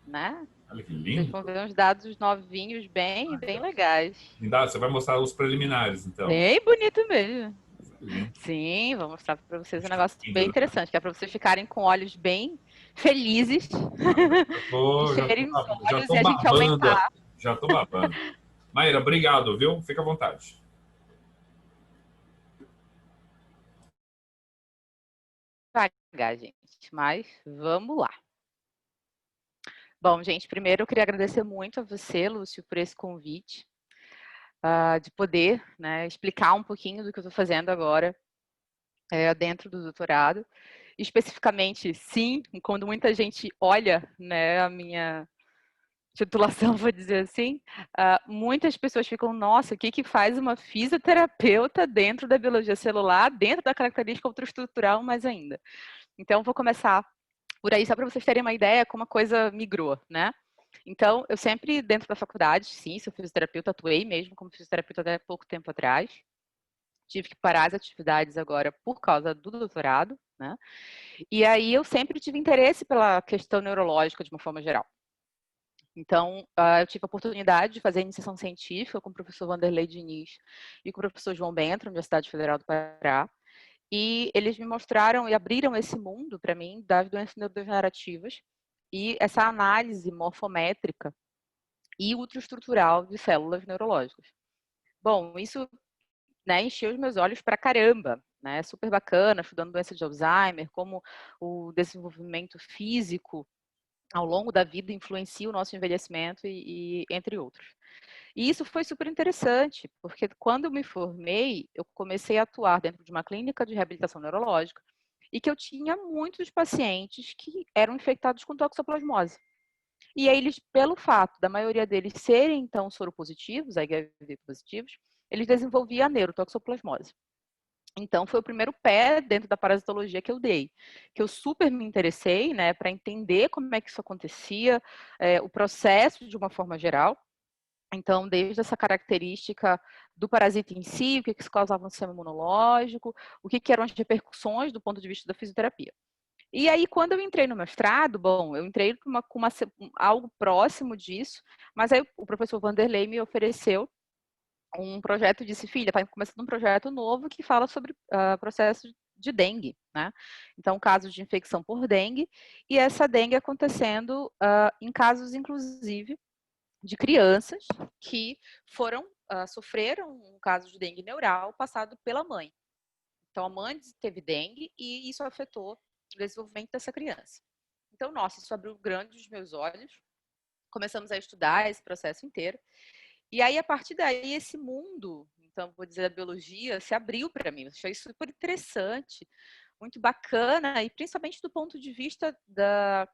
né? Olha que Vocês lindo. vão ver uns dados novinhos bem legais. Lindado, você vai mostrar os preliminares, então. Bem bonito mesmo. Lindo. Sim, vou mostrar para vocês um negócio Lindo, bem né? interessante, que é para vocês ficarem com olhos bem felizes, Eu tô, encherem os já olhos tô e a gente babando aumentar. aqui. Já tô babando. Maíra, obrigado, viu? Fica à vontade. Devagar, gente, mas vamos lá. Bom, gente, primeiro eu queria agradecer muito a você, Lúcio, por esse convite, de poder, né, explicar um pouquinho do que eu estou fazendo agora dentro do doutorado. Especificamente, sim, quando muita gente olha, né, a minha titulação, vou dizer assim, muitas pessoas ficam, nossa, o que que faz uma fisioterapeuta dentro da biologia celular, dentro da característica ultraestrutural, mais ainda. Então, vou começar por aí, só para vocês terem uma ideia como a coisa migrou, né? Então, eu sempre, dentro da faculdade, sim, sou fisioterapeuta, atuei mesmo como fisioterapeuta até pouco tempo atrás. Tive que parar as atividades agora por causa do doutorado, né? E aí eu sempre tive interesse pela questão neurológica de uma forma geral. Então, eu tive a oportunidade de fazer iniciação científica com o professor Wanderlei Diniz e com o professor João Bento, na Universidade Federal do Pará. E eles me mostraram e abriram esse mundo para mim das doenças neurodegenerativas e essa análise morfométrica e ultraestrutural de células neurológicas. Bom, isso, né, encheu os meus olhos para caramba, né? Super bacana, estudando doença de Alzheimer, como o desenvolvimento físico ao longo da vida influencia o nosso envelhecimento e entre outros. E isso foi super interessante, porque quando eu me formei, eu comecei a atuar dentro de uma clínica de reabilitação neurológica e que eu tinha muitos pacientes que eram infectados com toxoplasmose. E aí eles, pelo fato da maioria deles serem então soropositivos, HIV positivos, eles desenvolviam a neurotoxoplasmose. Então, foi o primeiro pé dentro da parasitologia que eu dei, que eu super me interessei, né, para entender como é que isso acontecia, o processo de uma forma geral. Então, desde essa característica do parasita em si, o que isso causava no sistema imunológico, o que eram as repercussões do ponto de vista da fisioterapia. E aí, quando eu entrei no mestrado, bom, eu entrei com algo próximo disso, mas aí o professor Wanderlei me ofereceu um projeto, disse, filha, está começando um projeto novo que fala sobre processo de dengue, né? Então, casos de infecção por dengue, e essa dengue acontecendo em casos, inclusive, de crianças que sofreram um caso de dengue neural passado pela mãe. Então, a mãe teve dengue e isso afetou o desenvolvimento dessa criança. Então, nossa, isso abriu grande os meus olhos. Começamos a estudar esse processo inteiro. E aí, a partir daí, esse mundo, então, vou dizer, a biologia, se abriu para mim. Eu achei super interessante, muito bacana, e principalmente do ponto de vista da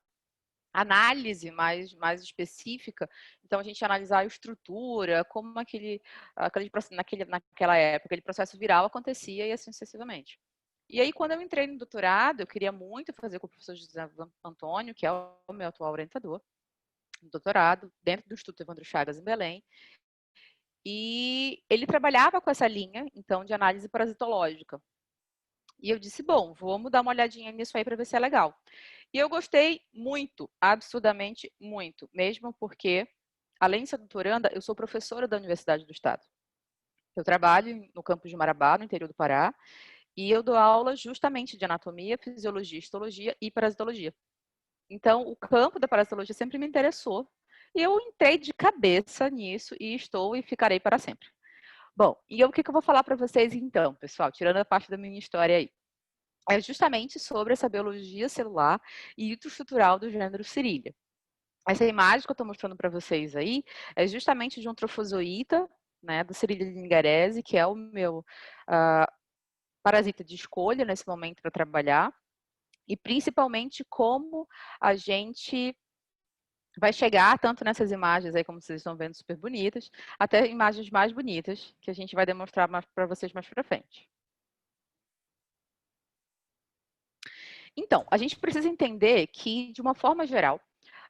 análise mais específica. Então, a gente analisar a estrutura, como naquela época, aquele processo viral acontecia e assim sucessivamente. E aí, quando eu entrei no doutorado, eu queria muito fazer com o professor José Antônio, que é o meu atual orientador, no doutorado, dentro do Instituto Evandro Chagas, em Belém. E ele trabalhava com essa linha, então, de análise parasitológica. E eu disse, bom, vamos dar uma olhadinha nisso aí para ver se é legal. E eu gostei muito, absurdamente muito, mesmo porque, além de ser doutoranda, eu sou professora da Universidade do Estado. Eu trabalho no campus de Marabá, no interior do Pará, e eu dou aula justamente de anatomia, fisiologia, histologia e parasitologia. Então, o campo da parasitologia sempre me interessou, e eu entrei de cabeça nisso e estou e ficarei para sempre. Bom, e o que eu vou falar para vocês então, pessoal, tirando a parte da minha história aí? É justamente sobre essa biologia celular e ultraestrutural do gênero Cirília. Essa imagem que eu estou mostrando para vocês aí é justamente de um trofozoíta, né, do Cirília linggarese, que é o meu parasita de escolha nesse momento para trabalhar, e principalmente como a gente vai chegar tanto nessas imagens aí, como vocês estão vendo, super bonitas, até imagens mais bonitas, que a gente vai demonstrar para vocês mais para frente. Então, a gente precisa entender que, de uma forma geral,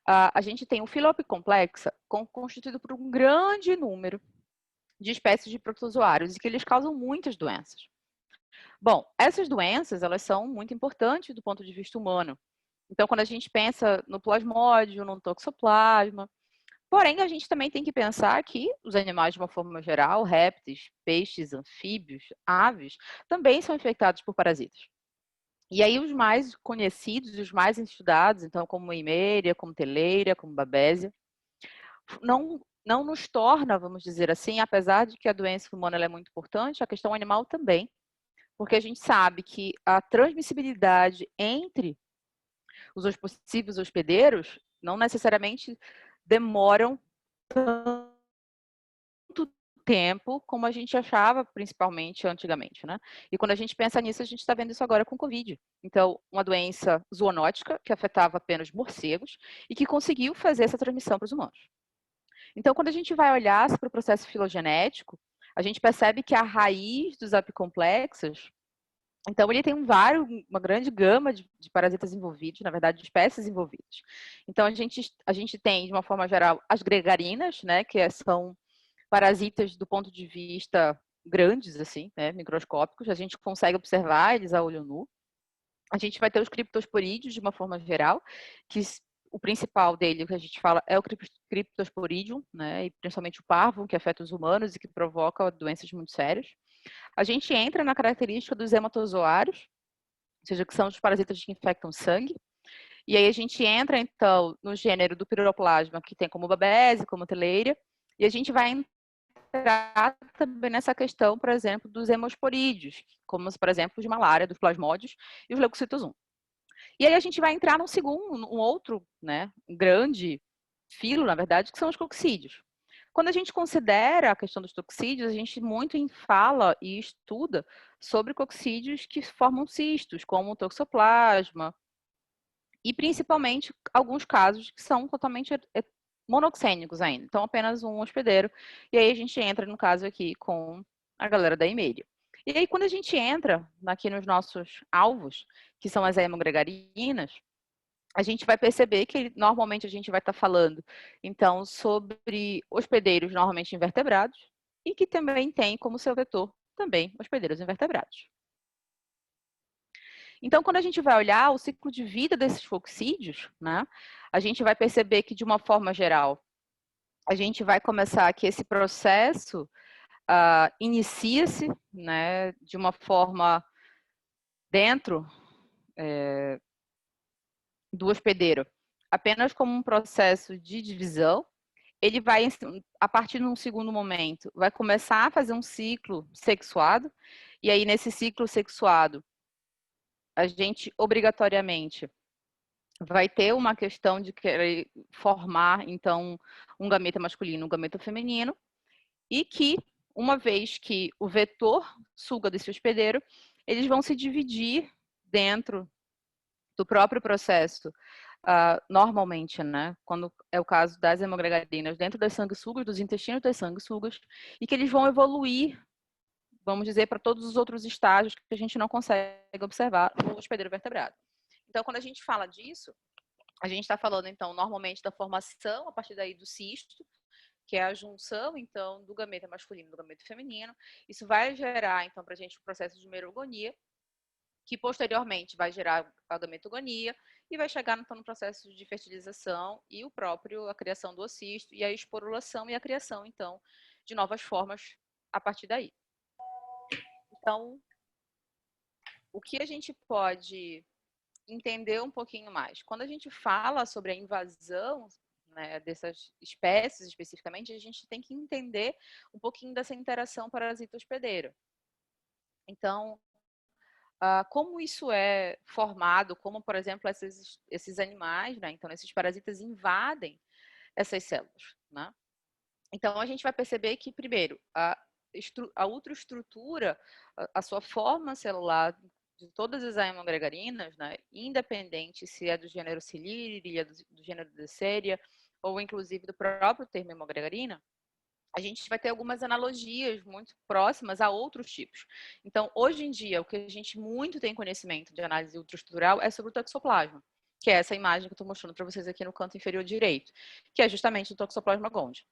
a gente tem o filopicomplexa constituído por um grande número de espécies de protozoários e que eles causam muitas doenças. Bom, essas doenças, elas são muito importantes do ponto de vista humano. Então, quando a gente pensa no plasmódio, no toxoplasma, porém, a gente também tem que pensar que os animais, de uma forma geral, répteis, peixes, anfíbios, aves, também são infectados por parasitas. E aí os mais conhecidos, os mais estudados, então como Eimeria, como Teleira, como Babesia, não nos torna, vamos dizer assim, apesar de que a doença humana é muito importante, a questão animal também, porque a gente sabe que a transmissibilidade entre os possíveis hospedeiros não necessariamente demoram tanto tempo como a gente achava, principalmente antigamente, né? E quando a gente pensa nisso, a gente está vendo isso agora com o Covid. Então, uma doença zoonótica que afetava apenas morcegos e que conseguiu fazer essa transmissão para os humanos. Então, quando a gente vai olhar para o processo filogenético, a gente percebe que a raiz dos apicomplexos, então ele tem uma grande gama de parasitas envolvidos, na verdade, de espécies envolvidas. Então, a gente tem, de uma forma geral, as gregarinas, né, que são parasitas do ponto de vista grandes, assim, né, microscópicos, a gente consegue observar eles a olho nu. A gente vai ter os criptosporídeos, de uma forma geral, que o principal dele, que a gente fala, é o Cryptosporidium, né, e principalmente o parvo, que afeta os humanos e que provoca doenças muito sérias. A gente entra na característica dos hematozoários, ou seja, que são os parasitas que infectam sangue. E aí a gente entra, então, no gênero do piroplasma, que tem como Babesia, como Teleira, e a gente vai entrar também nessa questão, por exemplo, dos hemosporídeos, como, por exemplo, de malária, dos plasmódios e os leucocitos 1. E aí a gente vai entrar um outro, né, grande filo, na verdade, que são os coccídeos. Quando a gente considera a questão dos toxídeos, a gente muito fala e estuda sobre coccídeos que formam cistos, como o toxoplasma, e principalmente alguns casos que são totalmente monoxênicos ainda, então apenas um hospedeiro. E aí a gente entra, no caso aqui, com a galera da Eimeria. E aí quando a gente entra aqui nos nossos alvos, que são as hemogregarinas, a gente vai perceber que normalmente a gente vai estar falando, então, sobre hospedeiros normalmente invertebrados e que também tem como seu vetor também hospedeiros invertebrados. Então, quando a gente vai olhar o ciclo de vida desses foxídeos, né, a gente vai perceber que, de uma forma geral, a gente vai começar que esse processo inicia-se, né, de uma forma dentro do hospedeiro, apenas como um processo de divisão. Ele vai, a partir de um segundo momento, vai começar a fazer um ciclo sexuado, e aí nesse ciclo sexuado, a gente obrigatoriamente vai ter uma questão de querer formar, então, um gameta masculino, um gameta feminino, e que, uma vez que o vetor suga desse hospedeiro, eles vão se dividir dentro do próprio processo, normalmente, né, quando é o caso das hemogregarinas, dentro das sanguessugas, dos intestinos das sanguessugas, e que eles vão evoluir, vamos dizer, para todos os outros estágios que a gente não consegue observar no hospedeiro vertebrado. Então, quando a gente fala disso, a gente está falando, então, normalmente da formação, a partir daí do cisto, que é a junção, então, do gameta masculino e do gameta feminino. Isso vai gerar, então, para a gente o processo de merogonia, que posteriormente vai gerar a gametogonia e vai chegar, então, no processo de fertilização e a criação do ocisto e a esporulação e a criação, então, de novas formas a partir daí. Então, o que a gente pode entender um pouquinho mais? Quando a gente fala sobre a invasão, né, dessas espécies especificamente, a gente tem que entender um pouquinho dessa interação parasita-hospedeiro. Então, como isso é formado, como, por exemplo, esses animais, né, então esses parasitas invadem essas células, né? Então, a gente vai perceber que, primeiro, a ultraestrutura, a sua forma celular de todas as hemogregarinas, né, independente se é do gênero Silíria, do gênero Desseria, ou inclusive do próprio termo hemogregarina, a gente vai ter algumas analogias muito próximas a outros tipos. Então, hoje em dia, o que a gente muito tem conhecimento de análise ultraestrutural é sobre o toxoplasma, que é essa imagem que eu estou mostrando para vocês aqui no canto inferior direito, que é justamente o Toxoplasma gondii.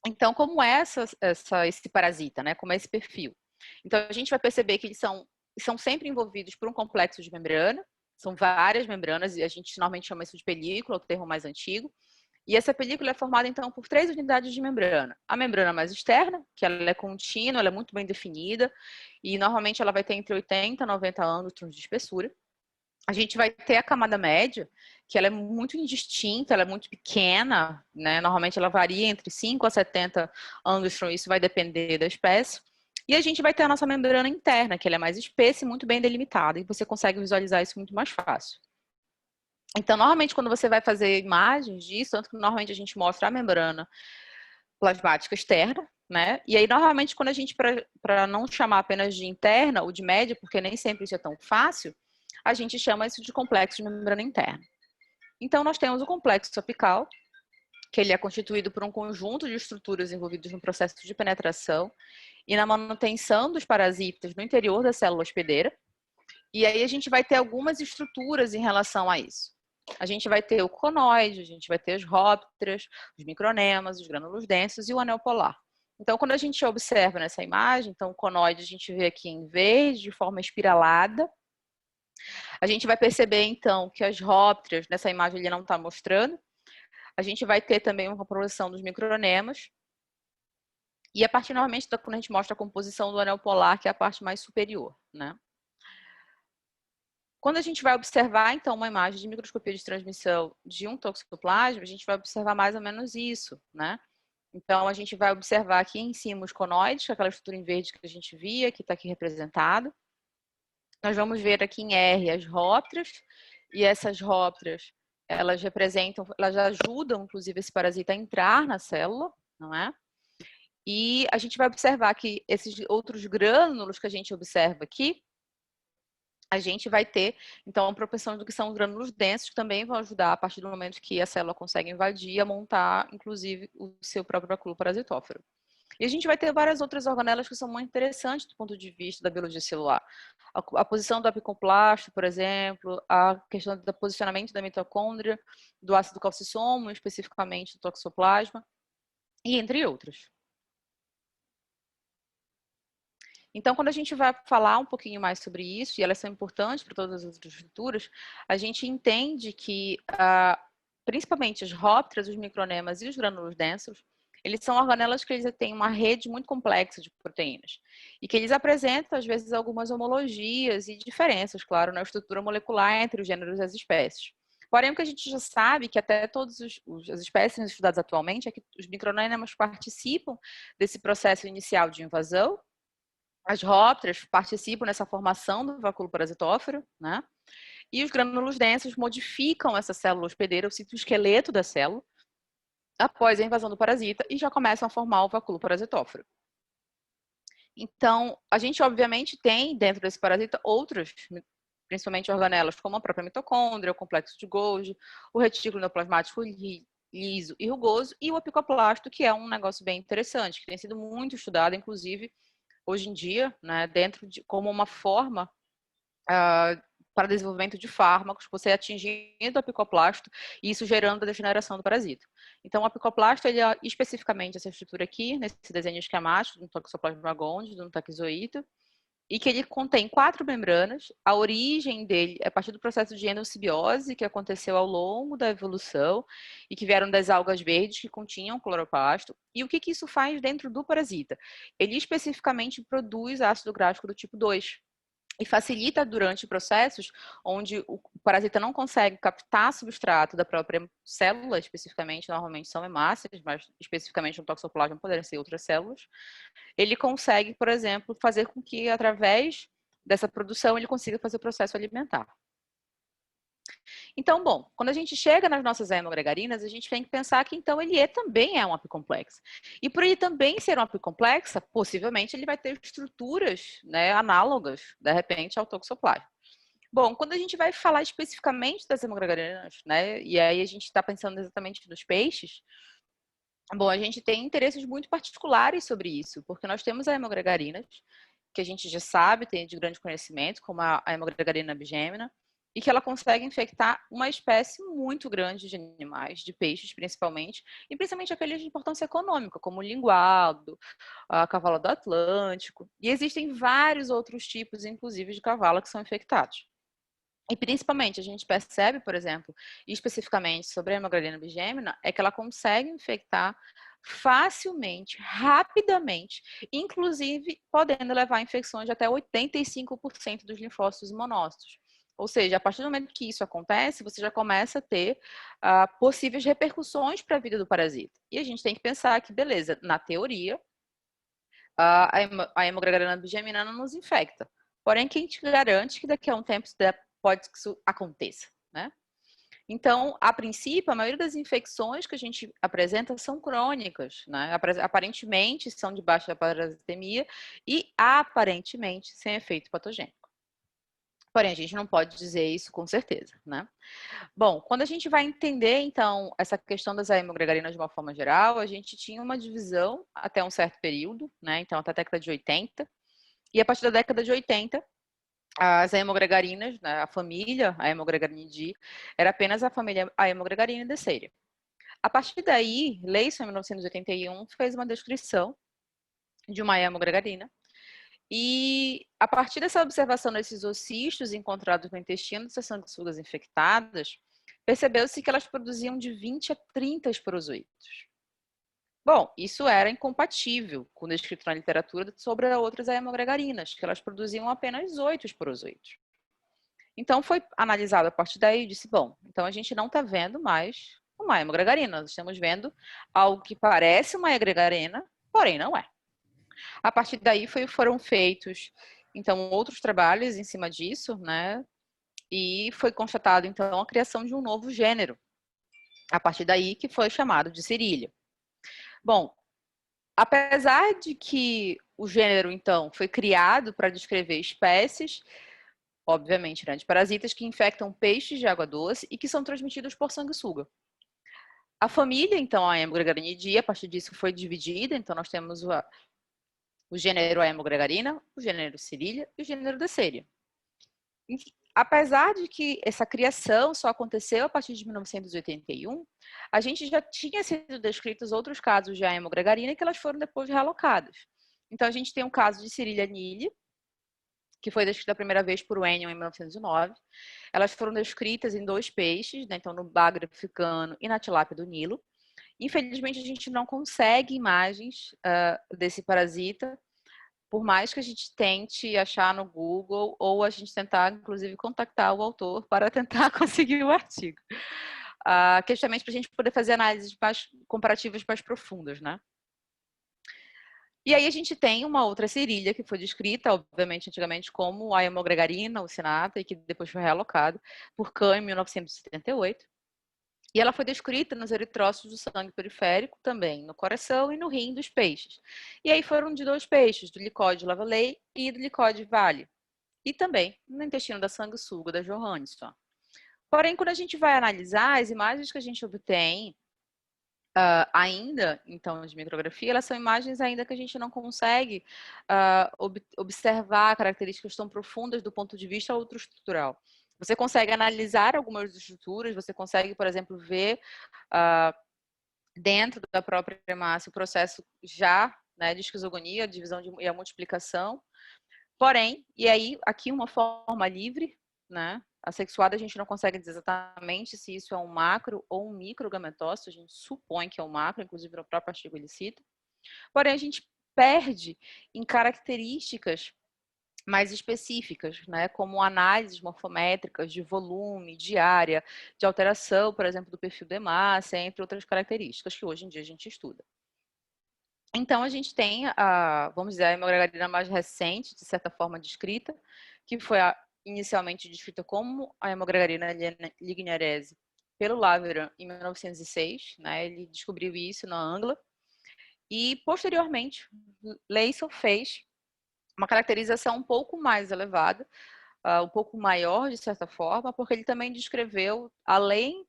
Então, como é esse parasita, né? Como é esse perfil? Então, a gente vai perceber que eles são sempre envolvidos por um complexo de membrana, São várias membranas, e a gente normalmente chama isso de película, o termo mais antigo. E essa película é formada, então, por 3 unidades de membrana. A membrana mais externa, que ela é contínua, ela é muito bem definida, e normalmente ela vai ter entre 80 e 90 ângustrons de espessura. A gente vai ter a camada média, que ela é muito indistinta, ela é muito pequena, né? Normalmente ela varia entre 5 a 70 ângustrons, isso vai depender da espécie. E a gente vai ter a nossa membrana interna, que ela é mais espessa e muito bem delimitada, e você consegue visualizar isso muito mais fácil. Então, normalmente, quando você vai fazer imagens disso, tanto que normalmente a gente mostra a membrana plasmática externa, né? E aí, normalmente, quando a gente, para não chamar apenas de interna ou de média, porque nem sempre isso é tão fácil, a gente chama isso de complexo de membrana interna. Então, nós temos o complexo apical, que ele é constituído por um conjunto de estruturas envolvidas no processo de penetração e na manutenção dos parasitas no interior da célula hospedeira. E aí a gente vai ter algumas estruturas em relação a isso. A gente vai ter o conoide, a gente vai ter as rópteras, os micronemas, os grânulos densos e o anel polar. Então, quando a gente observa nessa imagem, então o conoide a gente vê aqui em verde, de forma espiralada. A gente vai perceber, então, que as rópteras, nessa imagem ele não está mostrando. A gente vai ter também uma composição dos micronemas. E a partir, normalmente, quando a gente mostra a composição do anel polar, que é a parte mais superior, né? Quando a gente vai observar, então, uma imagem de microscopia de transmissão de um toxoplasma, a gente vai observar mais ou menos isso, né? Então, a gente vai observar aqui em cima os conoides, aquela estrutura em verde que a gente via, que está aqui representado. Nós vamos ver aqui em R as rópteras, e essas rópteras, elas representam, elas ajudam, inclusive, esse parasita a entrar na célula, não é? E a gente vai observar que esses outros grânulos que a gente observa aqui, a gente vai ter, então, a propensão do que são os grânulos densos, que também vão ajudar a partir do momento que a célula consegue invadir, a montar, inclusive, o seu próprio bacilo parasitófero. E a gente vai ter várias outras organelas que são muito interessantes do ponto de vista da biologia celular. A posição do apicoplasto, por exemplo, a questão do posicionamento da mitocôndria, do ácido calcissomo, especificamente do toxoplasma, e entre outros. Então, quando a gente vai falar um pouquinho mais sobre isso, e elas são importantes para todas as outras estruturas, a gente entende que, principalmente as rópteras, os micronemas e os grânulos densos, eles são organelas que eles têm uma rede muito complexa de proteínas e que eles apresentam, às vezes, algumas homologias e diferenças, claro, na estrutura molecular entre os gêneros e as espécies. Porém, o que a gente já sabe, que até todas as espécies estudadas atualmente, é que os micronemas participam desse processo inicial de invasão. As rópteras participam nessa formação do vacúolo parasitófero, né? E os grânulos densos modificam essa célula hospedeira, o citoesqueleto da célula, após a invasão do parasita e já começam a formar o vacúolo parasitófero. Então, a gente obviamente tem dentro desse parasita outras, principalmente organelas, como a própria mitocôndria, o complexo de Golgi, o retículo endoplasmático liso e rugoso e o apicoplasto, que é um negócio bem interessante, que tem sido muito estudado, inclusive, hoje em dia, né, como uma forma para desenvolvimento de fármacos, você atingindo o apicoplasto e isso gerando a degeneração do parasita. Então, o apicoplasto, ele é especificamente essa estrutura aqui, nesse desenho esquemático, do Toxoplasma gondii, do taquizoíta, e que ele contém 4 membranas. A origem dele é a partir do processo de endossimbiose que aconteceu ao longo da evolução e que vieram das algas verdes que continham cloroplasto. E o que isso faz dentro do parasita? Ele especificamente produz ácido gráfico do tipo 2 e facilita durante processos onde o parasita não consegue captar substrato da própria célula, especificamente, normalmente são hemácias, mas especificamente no toxoplasma poderiam ser outras células. Ele consegue, por exemplo, fazer com que, através dessa produção, ele consiga fazer o processo alimentar. Então, bom, quando a gente chega nas nossas hemogregarinas, a gente tem que pensar que, então, ele também é um apicomplexo. E por ele também ser um apicomplexo, possivelmente ele vai ter estruturas, né, análogas, de repente, ao toxoplasma. Bom, quando a gente vai falar especificamente das hemogregarinas, né, e aí a gente está pensando exatamente nos peixes, bom, a gente tem interesses muito particulares sobre isso, porque nós temos a hemogregarinas, que a gente já sabe, tem de grande conhecimento, como a hemogregarina bigêmina, e que ela consegue infectar uma espécie muito grande de animais, de peixes principalmente, e principalmente aqueles de importância econômica, como o linguado, a cavala do Atlântico, e existem vários outros tipos, inclusive, de cavala que são infectados. E principalmente a gente percebe, por exemplo, especificamente sobre a hemoglobina bigêmina, é que ela consegue infectar facilmente, rapidamente, inclusive podendo levar a infecções de até 85% dos linfócitos e monócitos. Ou seja, a partir do momento que isso acontece, você já começa a ter possíveis repercussões para a vida do parasita. E a gente tem que pensar que, beleza, na teoria, a hemoglobina bigêmina não nos infecta. Porém, quem te garante que daqui a um tempo pode que isso aconteça, né? Então, a princípio, a maioria das infecções que a gente apresenta são crônicas, né? Aparentemente são de baixa parasitemia e aparentemente sem efeito patogênico. Porém, a gente não pode dizer isso com certeza, né? Bom, quando a gente vai entender, então, essa questão das hemogregarinas de uma forma geral, a gente tinha uma divisão até um certo período, né? Então, até a década de 80. E a partir da década de 80, as hemogregarinas, né, a família, a Hemogregarinidae, era apenas a família a Hemogregarinidae. A partir daí, Leison, em 1981, fez uma descrição de uma hemogregarina, e a partir dessa observação desses ocistos encontrados no intestino dessas sanguessugas infectadas, percebeu-se que elas produziam de 20 a 30 esporozoítos. Bom, isso era incompatível com o descrito na literatura sobre outras hemogregarinas, que elas produziam apenas 8 esporozoítos. Então, foi analisado a partir daí e disse, bom, então a gente não está vendo mais uma hemogregarina, nós estamos vendo algo que parece uma hemogregarina, porém não é. A partir daí foram feitos, então, outros trabalhos em cima disso, né? E foi constatado, então, a criação de um novo gênero, a partir daí que foi chamado de Cirília. Bom, apesar de que o gênero, então, foi criado para descrever espécies, obviamente, né, de parasitas que infectam peixes de água doce e que são transmitidos por sanguessuga. A família, então, a Hemogregarinidae, a partir disso foi dividida, então nós temos o gênero Hemogregarina, o gênero Cirília e o gênero Desseria. Apesar de que essa criação só aconteceu a partir de 1981, a gente já tinha sido descritos outros casos de hemogregarina que elas foram depois realocadas. Então, a gente tem um caso de Cirília nili, que foi descrita a primeira vez por Wenham em 1909. Elas foram descritas em 2 peixes, né, então no bagre africano e na tilápia do Nilo. Infelizmente, a gente não consegue imagens desse parasita, por mais que a gente tente achar no Google, ou a gente tentar, inclusive, contactar o autor para tentar conseguir o artigo. Que é justamente para a gente poder fazer análises mais comparativas mais profundas, né? E aí a gente tem uma outra cirília que foi descrita, obviamente, antigamente como a hemogregarina ulcinata, e que depois foi realocada por Kahn em 1978. E ela foi descrita nos eritrócitos do sangue periférico, também no coração e no rim dos peixes. E aí foram de 2 peixes, do Licode lavalleii e do Licode vale. E também no intestino da sanguessuga da Johannesson. Porém, quando a gente vai analisar, as imagens que a gente obtém ainda, então, de micrografia, elas são imagens ainda que a gente não consegue observar características tão profundas do ponto de vista ultraestrutural. Você consegue analisar algumas estruturas, você consegue, por exemplo, ver dentro da própria hemácia o processo já, né, de esquizogonia, a divisão e a multiplicação. Porém, e aí aqui uma forma livre, né? Assexuada a gente não consegue dizer exatamente se isso é um macro ou um microgametócito, a gente supõe que é um macro, inclusive no próprio artigo ele cita. Porém, a gente perde em características mais específicas, né, como análises morfométricas de volume, de área, de alteração, por exemplo, do perfil de hemácia, entre outras características que hoje em dia a gente estuda. Então, a gente tem, vamos dizer, a hemogregarina mais recente, de certa forma descrita, que foi inicialmente descrita como a hemogregarina lignarese pelo Laveran em 1906, né? Ele descobriu isso na Angla. E, posteriormente, Leison fez uma caracterização um pouco mais elevada, um pouco maior, de certa forma, porque ele também descreveu, além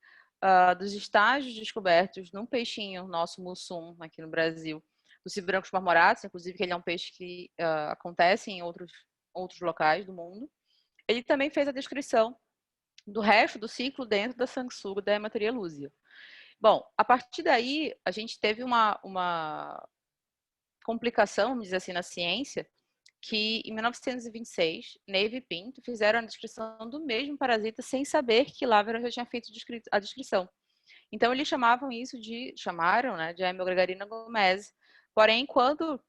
dos estágios descobertos num peixinho nosso mussum aqui no Brasil, dos cibrancos marmorados, inclusive que ele é um peixe que acontece em outros locais do mundo. Ele também fez a descrição do resto do ciclo dentro da sanguessuga da Hemateria lúzea. Bom, a partir daí, a gente teve uma complicação, vamos dizer assim, na ciência, que, em 1926, Neve e Pinto fizeram a descrição do mesmo parasita sem saber que Lávera já tinha feito a descrição. Então, eles chamaram, né, de Hemogregarina gomez. Porém, quando,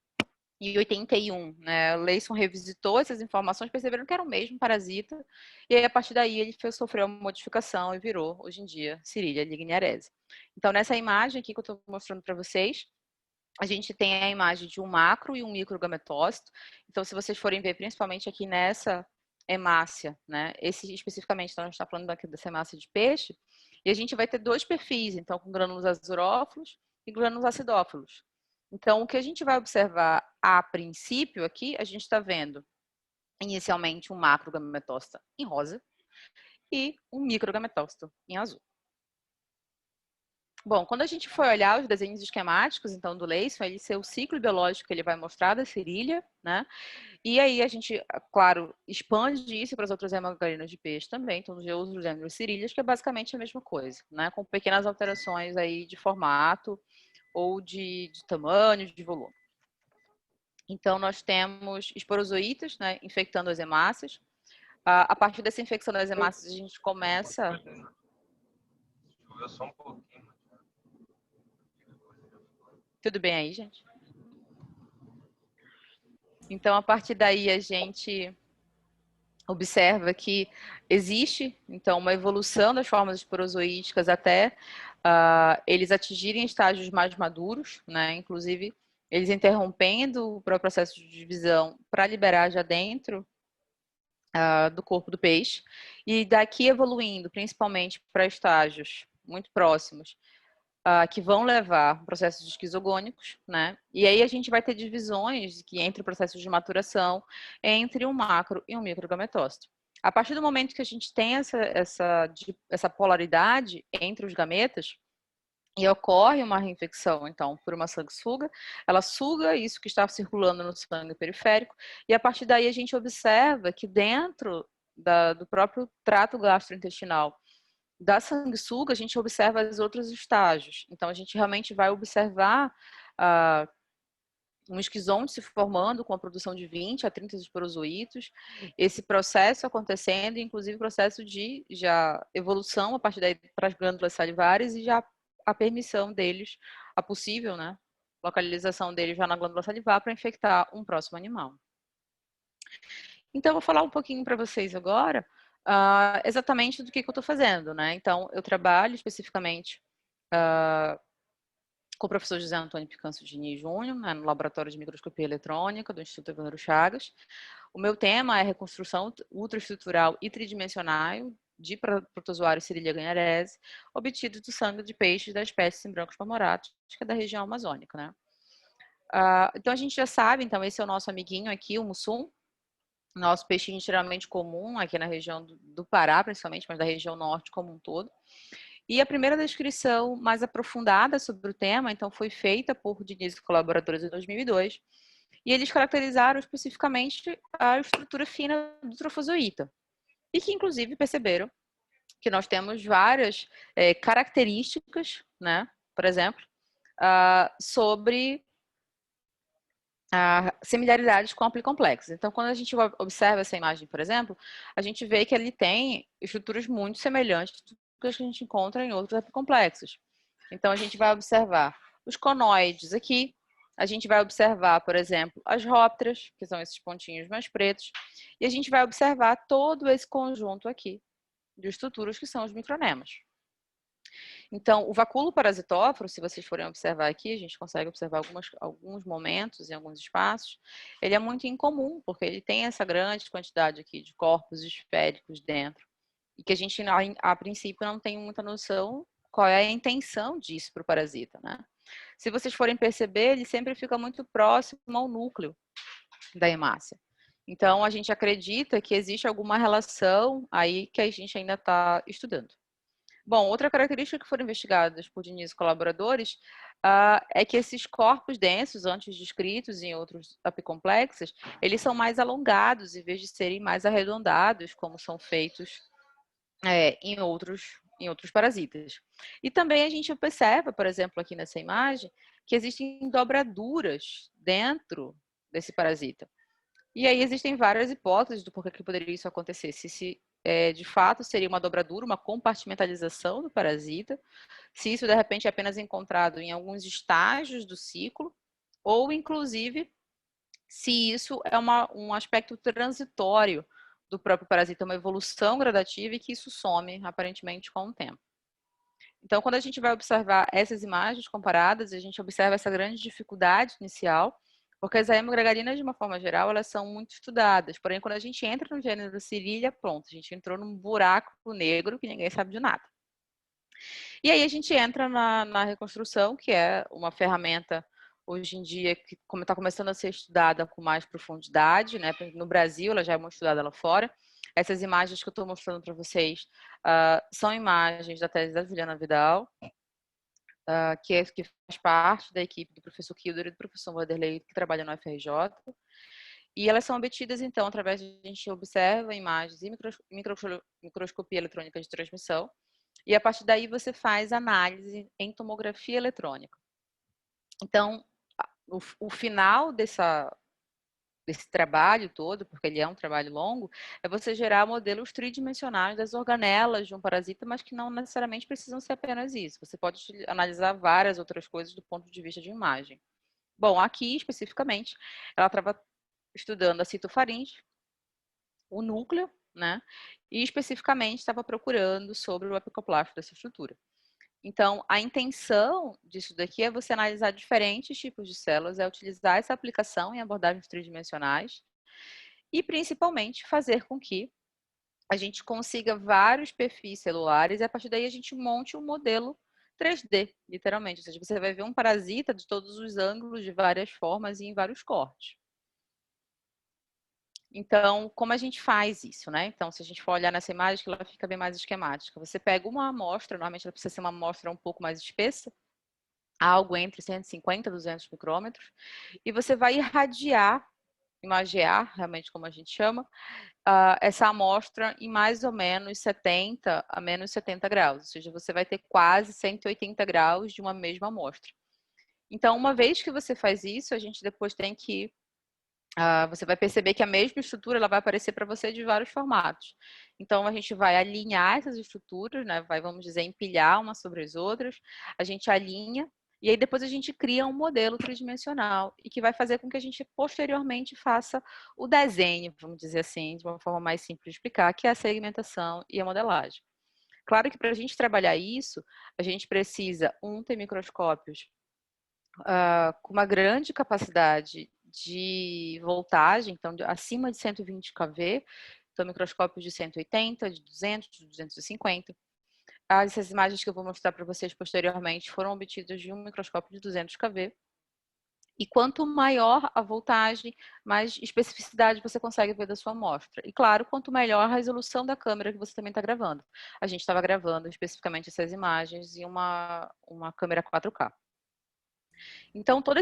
em 81, né, Leison revisitou essas informações, perceberam que era o mesmo parasita, e aí, a partir daí, ele sofreu uma modificação e virou, hoje em dia, Sirilia ligniarese. Então, nessa imagem aqui que eu estou mostrando para vocês, a gente tem a imagem de um macro e um microgametócito. Então, se vocês forem ver, principalmente aqui nessa hemácia, né? Esse especificamente, então a gente está falando aqui dessa hemácia de peixe, e a gente vai ter dois perfis, então com grânulos azurófilos e grânulos acidófilos. Então, o que a gente vai observar a princípio aqui, a gente está vendo inicialmente um macrogametócito em rosa e um microgametócito em azul. Bom, quando a gente for olhar os desenhos esquemáticos, então, do Leison, ele ser o ciclo biológico que ele vai mostrar da Sirilia, né? E aí a gente, claro, expande isso para as outras hemogarinas de peixe também, então, os outros gêneros Sirílias, que é basicamente a mesma coisa, né? Com pequenas alterações aí de formato ou de tamanho, de volume. Então, nós temos esporozoítas, né, infectando as hemácias. A partir dessa infecção das hemácias, a gente começa... Só um pouquinho. Tudo bem aí, gente? Então, a partir daí, a gente observa que existe, então, uma evolução das formas esporozoíticas até eles atingirem estágios mais maduros, né? Inclusive, eles interrompendo o processo de divisão para liberar já dentro do corpo do peixe, e daqui evoluindo, principalmente para estágios muito próximos, que vão levar processos esquizogônicos, né? E aí a gente vai ter divisões que entre processos de maturação entre um macro e um microgametócito. A partir do momento que a gente tem essa polaridade entre os gametas, e ocorre uma reinfecção, então, por uma sanguessuga, ela suga isso que está circulando no sangue periférico, e a partir daí a gente observa que dentro do próprio trato gastrointestinal da sanguessuga, a gente observa os outros estágios. Então, a gente realmente vai observar um esquizonte se formando com a produção de 20 a 30 esporozoítos, esse processo acontecendo, inclusive o processo de já evolução a partir daí para as glândulas salivares e já a permissão deles, a possível, né, localização deles já na glândula salivar para infectar um próximo animal. Então, eu vou falar um pouquinho para vocês agora exatamente do que eu estou fazendo, né? Então, eu trabalho especificamente com o professor José Antônio Picâncio Diniz Júnior, né, no Laboratório de Microscopia Eletrônica do Instituto Evandro Chagas. O meu tema é reconstrução ultraestrutural e tridimensional de protozoários Sirilia ganharese, obtidos do sangue de peixes da espécie Cymbrancos marmoratus, que é da região amazônica, né? Então, a gente já sabe, então, esse é o nosso amiguinho aqui, o mussum, nosso peixinho extremamente comum aqui na região do Pará, principalmente, mas da região norte como um todo. E a primeira descrição mais aprofundada sobre o tema, então, foi feita por Diniz e colaboradores em 2002, e eles caracterizaram especificamente a estrutura fina do trofozoíta, e que, inclusive, perceberam que nós temos várias características, né, por exemplo, sobre similaridades com aplicomplexos. Então, quando a gente observa essa imagem, por exemplo, a gente vê que ele tem estruturas muito semelhantes do que a gente encontra em outros aplicomplexos. Então, a gente vai observar os conoides aqui, a gente vai observar, por exemplo, as rópteras, que são esses pontinhos mais pretos, e a gente vai observar todo esse conjunto aqui de estruturas que são os micronemas. Então, o vacúolo parasitóforo, se vocês forem observar aqui, a gente consegue observar alguns momentos em alguns espaços, ele é muito incomum, porque ele tem essa grande quantidade aqui de corpos esféricos dentro, e que a gente, a princípio, não tem muita noção qual é a intenção disso para o parasita, né? Se vocês forem perceber, ele sempre fica muito próximo ao núcleo da hemácia. Então, a gente acredita que existe alguma relação aí que a gente ainda está estudando. Bom, outra característica que foram investigadas por Diniz e colaboradores é que esses corpos densos, antes descritos em outros apicomplexos, eles são mais alongados, em vez de serem mais arredondados, como são feitos em outros parasitas. E também a gente observa, por exemplo, aqui nessa imagem, que existem dobraduras dentro desse parasita. E aí existem várias hipóteses do porquê que poderia isso acontecer. Se de fato seria uma dobradura, uma compartimentalização do parasita, se isso de repente é apenas encontrado em alguns estágios do ciclo, ou inclusive se isso é um aspecto transitório do próprio parasita, uma evolução gradativa e que isso some aparentemente com o tempo. Então, quando a gente vai observar essas imagens comparadas, a gente observa essa grande dificuldade inicial, porque as hemogregarinas, de uma forma geral, elas são muito estudadas. Porém, quando a gente entra no gênero Cirillia, pronto, a gente entrou num buraco negro que ninguém sabe de nada. E aí a gente entra na reconstrução, que é uma ferramenta, hoje em dia, que está começando a ser estudada com mais profundidade, né? No Brasil, ela já é muito estudada lá fora. Essas imagens que eu estou mostrando para vocês são imagens da tese da Juliana Vidal, que faz parte da equipe do professor Kilder e do professor Vanderlei, que trabalha no FRJ. E elas são obtidas, então, através de a gente observa imagens e microscopia eletrônica de transmissão, e a partir daí você faz análise em tomografia eletrônica. Então, o final desse trabalho todo, porque ele é um trabalho longo, é você gerar modelos tridimensionais das organelas de um parasita, mas que não necessariamente precisam ser apenas isso. Você pode analisar várias outras coisas do ponto de vista de imagem. Bom, aqui especificamente, ela estava estudando a citofaringe, o núcleo, né? E especificamente estava procurando sobre o apicoplasto dessa estrutura. Então, a intenção disso daqui é você analisar diferentes tipos de células, é utilizar essa aplicação em abordagens tridimensionais e, principalmente, fazer com que a gente consiga vários perfis celulares e, a partir daí, a gente monte um modelo 3D, literalmente. Ou seja, você vai ver um parasita de todos os ângulos, de várias formas e em vários cortes. Então, como a gente faz isso, né? Então, se a gente for olhar nessa imagem, que ela fica bem mais esquemática. Você pega uma amostra, normalmente ela precisa ser uma amostra um pouco mais espessa, algo entre 150 e 200 micrômetros, e você vai irradiar, imagear, realmente como a gente chama, essa amostra em mais ou menos 70 a menos 70 graus, ou seja, você vai ter quase 180 graus de uma mesma amostra. Então, uma vez que você faz isso, a gente depois tem que você vai perceber que a mesma estrutura ela vai aparecer para você de vários formatos. Então, a gente vai alinhar essas estruturas, né? Vai, vamos dizer, empilhar umas sobre as outras, a gente alinha, e aí depois a gente cria um modelo tridimensional, e que vai fazer com que a gente posteriormente faça o desenho, vamos dizer assim, de uma forma mais simples de explicar, que é a segmentação e a modelagem. Claro que para a gente trabalhar isso, a gente precisa, ter microscópios com uma grande capacidade de voltagem, então acima de 120 kV, então microscópios de 180, de 200, de 250. Essas imagens que eu vou mostrar para vocês posteriormente foram obtidas de um microscópio de 200 kV. E quanto maior a voltagem, mais especificidade você consegue ver da sua amostra. E claro, quanto melhor a resolução da câmera que você também está gravando. A gente estava gravando especificamente essas imagens em uma câmera 4K. Então, toda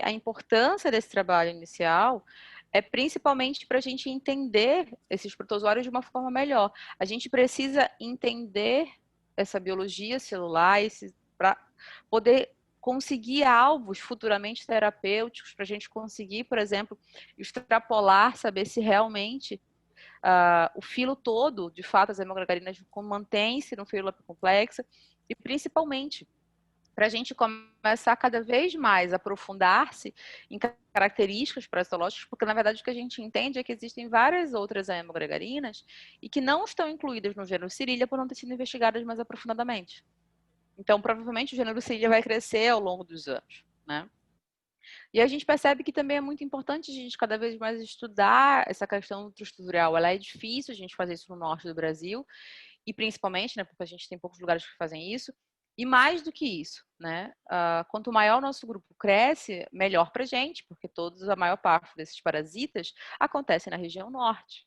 a importância desse trabalho inicial é principalmente para a gente entender esses protozoários de uma forma melhor. A gente precisa entender essa biologia celular para poder conseguir alvos futuramente terapêuticos, para a gente conseguir, por exemplo, extrapolar, saber se realmente o filo todo, de fato, as hemogregarinas mantém-se no filo apicomplexo, e principalmente para a gente começar cada vez mais a aprofundar-se em características parasitológicas, porque na verdade o que a gente entende é que existem várias outras hemogregarinas e que não estão incluídas no gênero Cirillia por não ter sido investigadas mais aprofundadamente. Então, provavelmente o gênero Cirillia vai crescer ao longo dos anos, né? E a gente percebe que também é muito importante a gente cada vez mais estudar essa questão nutrioestrutural. Ela é difícil a gente fazer isso no norte do Brasil, e principalmente, né, porque a gente tem poucos lugares que fazem isso. E mais do que isso, né? Quanto maior o nosso grupo cresce, melhor para a gente, porque a maior parte desses parasitas acontece na região norte.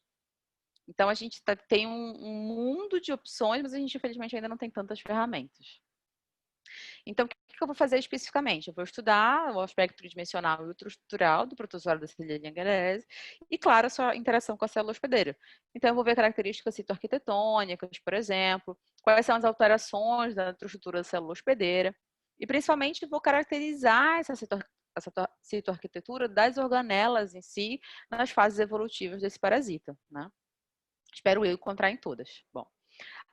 Então, a gente tem um mundo de opções, mas a gente, infelizmente, ainda não tem tantas ferramentas. Então, o que eu vou fazer especificamente? Eu vou estudar o aspecto tridimensional e ultraestrutural do protozoário da Silhia galese e, claro, a sua interação com a célula hospedeira. Então, eu vou ver características citoarquitetônicas, por exemplo, quais são as alterações da ultraestrutura da célula hospedeira e, principalmente, vou caracterizar essa citoarquitetura das organelas em si, nas fases evolutivas desse parasita, né? Espero eu encontrar em todas. Bom,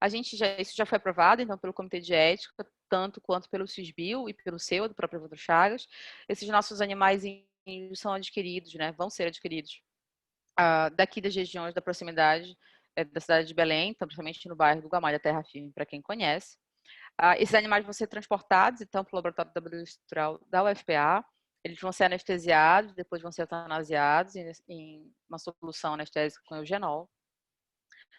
isso já foi aprovado, então, pelo Comitê de Ética, tanto quanto pelo CISBio e pelo seu, do próprio Evandro Chagas. Esses nossos animais são adquiridos, né? Vão ser adquiridos daqui das regiões da proximidade da cidade de Belém, então, principalmente no bairro do Guamalha Terra Firme, para quem conhece. Esses animais vão ser transportados, então, para o laboratório da biologia estrutural da UFPA. Eles vão ser anestesiados, depois vão ser eutanasiados em uma solução anestésica com eugenol.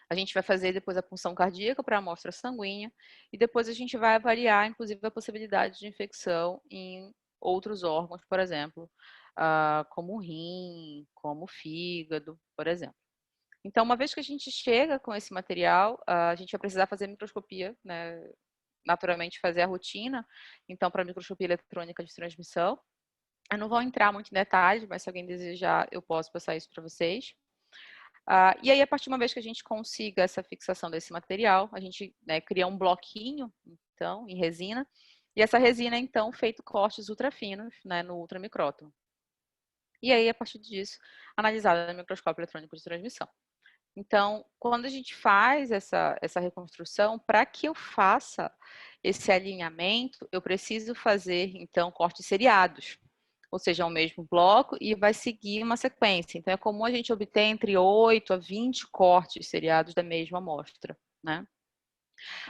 A gente vai fazer depois a punção cardíaca para a amostra sanguínea e depois a gente vai avaliar, inclusive, a possibilidade de infecção em outros órgãos, por exemplo, como o rim, como o fígado, por exemplo. Então, uma vez que a gente chega com esse material, a gente vai precisar fazer microscopia, né? Naturalmente fazer a rotina, então, para microscopia eletrônica de transmissão. Eu não vou entrar muito em detalhes, mas se alguém desejar, eu posso passar isso para vocês. E aí, a partir de uma vez que a gente consiga essa fixação desse material, a gente, né, cria um bloquinho, então, em resina, e essa resina, então, feito cortes ultrafinos, né, no ultramicrótomo. E aí, a partir disso, analisada no microscópio eletrônico de transmissão. Então, quando a gente faz essa reconstrução, para que eu faça esse alinhamento, eu preciso fazer, então, cortes seriados. Ou seja, o mesmo bloco e vai seguir uma sequência. Então, é comum a gente obter entre 8 a 20 cortes seriados da mesma amostra, né?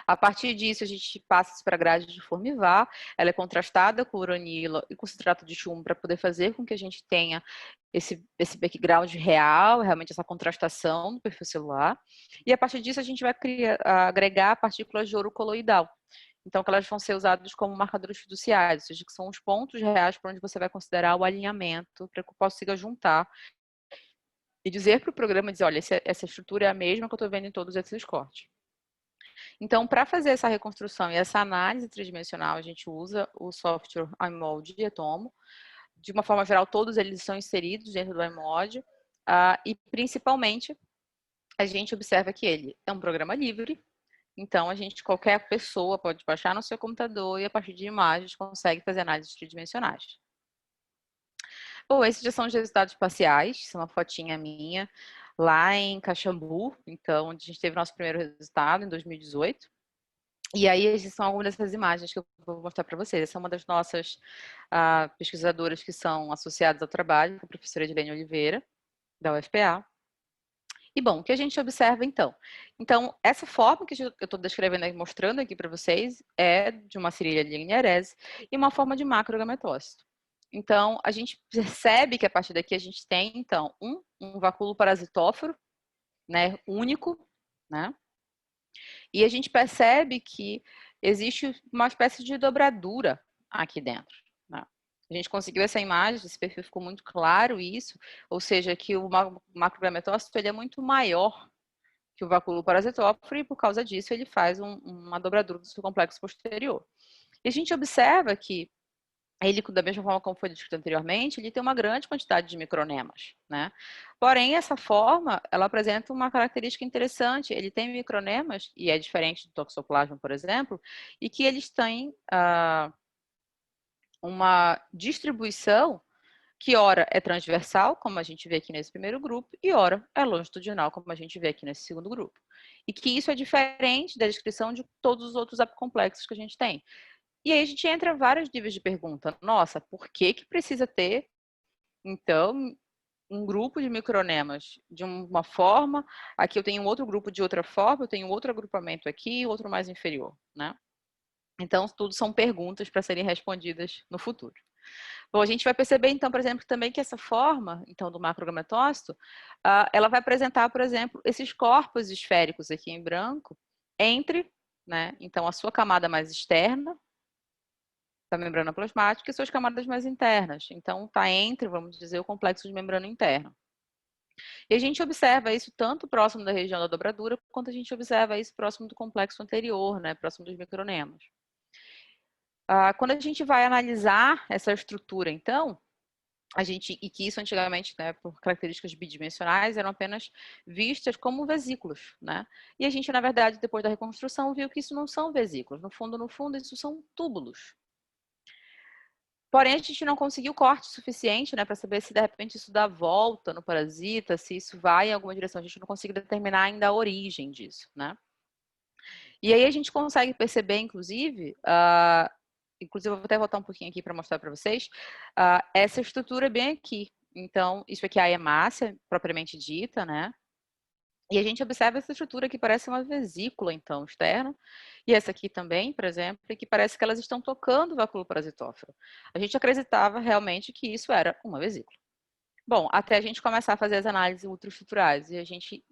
A partir disso, a gente passa para a grade de Formivar, ela é contrastada com uranila e com citrato de chumbo para poder fazer com que a gente tenha esse background real, realmente essa contrastação do perfil celular. E a partir disso, a gente vai agregar partículas de ouro coloidal. Então, que elas vão ser usadas como marcadores fiduciários, ou seja, que são os pontos reais para onde você vai considerar o alinhamento, para que eu consiga juntar e dizer para o programa, dizer, olha, essa estrutura é a mesma que eu estou vendo em todos esses cortes. Então, para fazer essa reconstrução e essa análise tridimensional, a gente usa o software iMold e Etomo. De uma forma geral, todos eles são inseridos dentro do iMold. E, principalmente, a gente observa que ele é um programa livre. Então, qualquer pessoa pode baixar no seu computador e, a partir de imagens, consegue fazer análises tridimensionais. Bom, esses já são os resultados parciais, são uma fotinha minha, lá em Caxambu, então, onde a gente teve nosso primeiro resultado, em 2018. E aí, essas são algumas dessas imagens que eu vou mostrar para vocês. Essa é uma das nossas pesquisadoras que são associadas ao trabalho, a professora Edilene Oliveira, da UFPA. E, bom, o que a gente observa, então? Então, essa forma que eu estou descrevendo e mostrando aqui para vocês é de uma cirília linearese e uma forma de macrogametócito. Então, a gente percebe que a partir daqui a gente tem, então, um vacúolo parasitóforo, né, único, né? E a gente percebe que existe uma espécie de dobradura aqui dentro, né? A gente conseguiu essa imagem, esse perfil ficou muito claro isso, ou seja, que o macrogametócito ele é muito maior que o vacúolo parasitóforo e por causa disso ele faz uma dobradura do seu complexo posterior. E a gente observa que ele, da mesma forma como foi descrito anteriormente, ele tem uma grande quantidade de micronemas, né? Porém, essa forma, ela apresenta uma característica interessante. Ele tem micronemas, e é diferente do toxoplasma, por exemplo, e que eles têm uma distribuição que ora é transversal, como a gente vê aqui nesse primeiro grupo, e ora é longitudinal, como a gente vê aqui nesse segundo grupo. E que isso é diferente da descrição de todos os outros apocomplexos que a gente tem. E aí a gente entra em vários níveis de pergunta. Nossa, por que precisa ter, então, um grupo de micronemas de uma forma, aqui eu tenho um outro grupo de outra forma, eu tenho outro agrupamento aqui, outro mais inferior, né? Então, tudo são perguntas para serem respondidas no futuro. Bom, a gente vai perceber, então, por exemplo, também que essa forma, então, do macrogametócito, ela vai apresentar, por exemplo, esses corpos esféricos aqui em branco, entre, né, então, a sua camada mais externa, da membrana plasmática, e suas camadas mais internas. Então, está entre, vamos dizer, o complexo de membrana interna. E a gente observa isso tanto próximo da região da dobradura, quanto a gente observa isso próximo do complexo anterior, né, próximo dos micronemas. Quando a gente vai analisar essa estrutura, então, e que isso antigamente, né, por características bidimensionais, eram apenas vistas como vesículos, né? E a gente, na verdade, depois da reconstrução, viu que isso não são vesículos. No fundo, isso são túbulos. Porém, a gente não conseguiu corte suficiente, né, para saber se de repente isso dá volta no parasita, se isso vai em alguma direção. A gente não consegue determinar ainda a origem disso, né? E aí a gente consegue perceber, inclusive, inclusive eu vou até voltar um pouquinho aqui para mostrar para vocês, essa estrutura bem aqui. Então, isso aqui é a hemácia, propriamente dita, né? E a gente observa essa estrutura que parece uma vesícula, então, externa. E essa aqui também, por exemplo, que parece que elas estão tocando o vacúolo parasitófero. A gente acreditava realmente que isso era uma vesícula. Bom, até a gente começar a fazer as análises ultraestruturais e a gente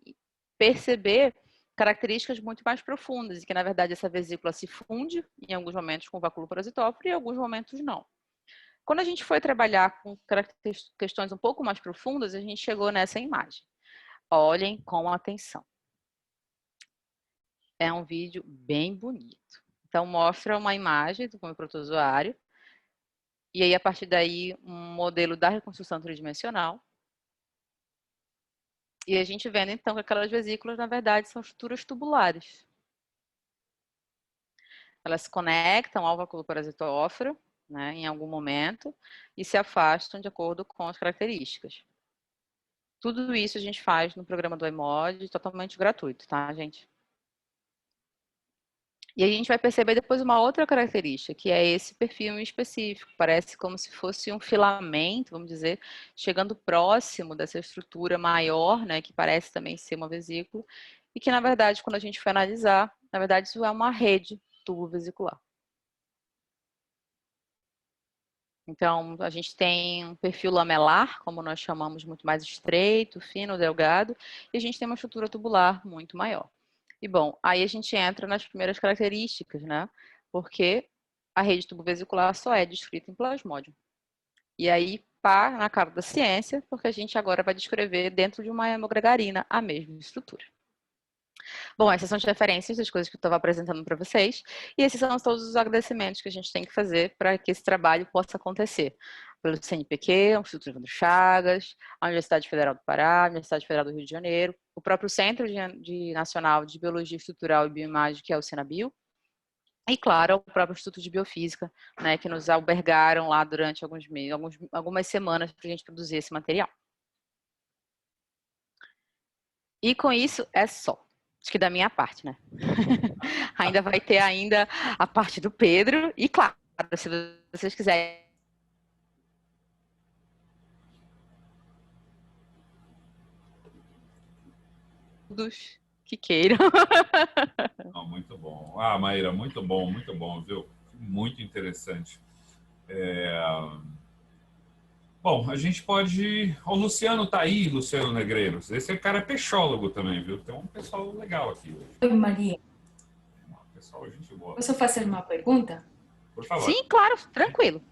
perceber características muito mais profundas, e que, na verdade, essa vesícula se funde em alguns momentos com o vacúolo parasitófero e em alguns momentos não. Quando a gente foi trabalhar com questões um pouco mais profundas, a gente chegou nessa imagem. Olhem com atenção. É um vídeo bem bonito. Então, mostra uma imagem do meu protozoário. E aí, a partir daí, um modelo da reconstrução tridimensional. E a gente vendo, então, que aquelas vesículas, na verdade, são estruturas tubulares. Elas se conectam ao vacúolo parasitófero, né, em algum momento, e se afastam de acordo com as características. Tudo isso a gente faz no programa do iMod, totalmente gratuito, tá, gente? E a gente vai perceber depois uma outra característica, que é esse perfil em específico. Parece como se fosse um filamento, vamos dizer, chegando próximo dessa estrutura maior, né, que parece também ser uma vesícula, e que, na verdade, quando a gente for analisar, na verdade, isso é uma rede tubo-vesicular. Então, a gente tem um perfil lamelar, como nós chamamos, muito mais estreito, fino, delgado, e a gente tem uma estrutura tubular muito maior. E, bom, aí a gente entra nas primeiras características, né? Porque a rede tubo-vesicular só é descrita em plasmódio. E aí, pá na cara da ciência, porque a gente agora vai descrever dentro de uma hemogregarina a mesma estrutura. Bom, essas são as referências das coisas que eu estava apresentando para vocês, e esses são todos os agradecimentos que a gente tem que fazer para que esse trabalho possa acontecer. Pelo CNPq, o Instituto Evandro Chagas, a Universidade Federal do Pará, a Universidade Federal do Rio de Janeiro, o próprio Centro Nacional de Biologia Estrutural e Bioimagem, que é o Senabio, e, claro, o próprio Instituto de Biofísica, né, que nos albergaram lá durante alguns meses, algumas semanas para a gente produzir esse material. E com isso é só. Acho que da minha parte, né? Ainda vai ter ainda a parte do Pedro. E, claro, se vocês quiserem todos que queiram. Não, muito bom. Maíra, muito bom, viu? Muito interessante. Bom, a gente pode. O Luciano tá aí, Luciano Negreiros. Esse cara é peixólogo também, viu? Tem um pessoal legal aqui hoje. Oi, Maria. Pessoal, gente boa. Posso fazer uma pergunta? Por favor. Sim, claro, tranquilo.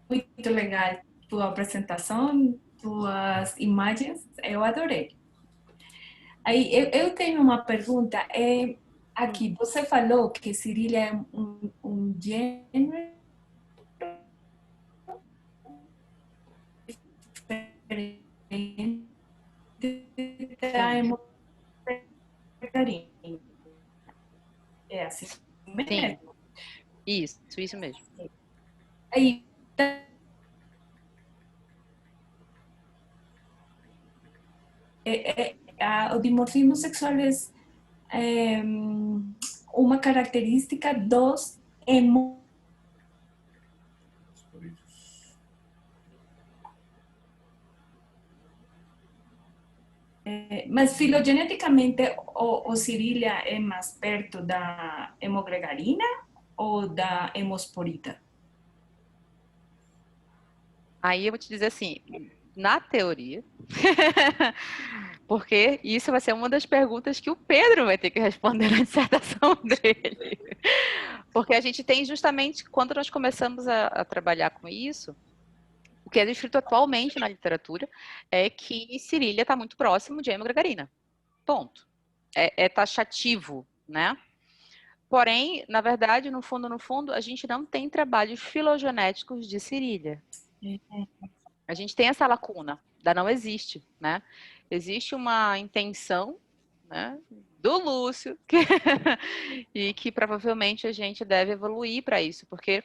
Muito legal tua apresentação, tuas imagens, eu adorei. Aí, eu tenho uma pergunta. Aqui, você falou que Cirília é um gênero diferente da hemocarina. É assim mesmo? Sim. Isso mesmo. Aí, o dimorfismo sexual é uma característica dos mas filogeneticamente o Cirília é mais perto da hemogregarina ou da hemosporita? Aí eu vou te dizer assim, na teoria, porque isso vai ser uma das perguntas que o Pedro vai ter que responder na dissertação dele. Porque a gente tem justamente, quando nós começamos a trabalhar com isso, o que é descrito atualmente na literatura é que Cirília está muito próximo de hemogregarina. Ponto. É taxativo, né? Porém, na verdade, no fundo, a gente não tem trabalhos filogenéticos de Cirília. A gente tem essa lacuna, ainda não existe, né? Existe uma intenção, né, do Lúcio, e que provavelmente a gente deve evoluir para isso, porque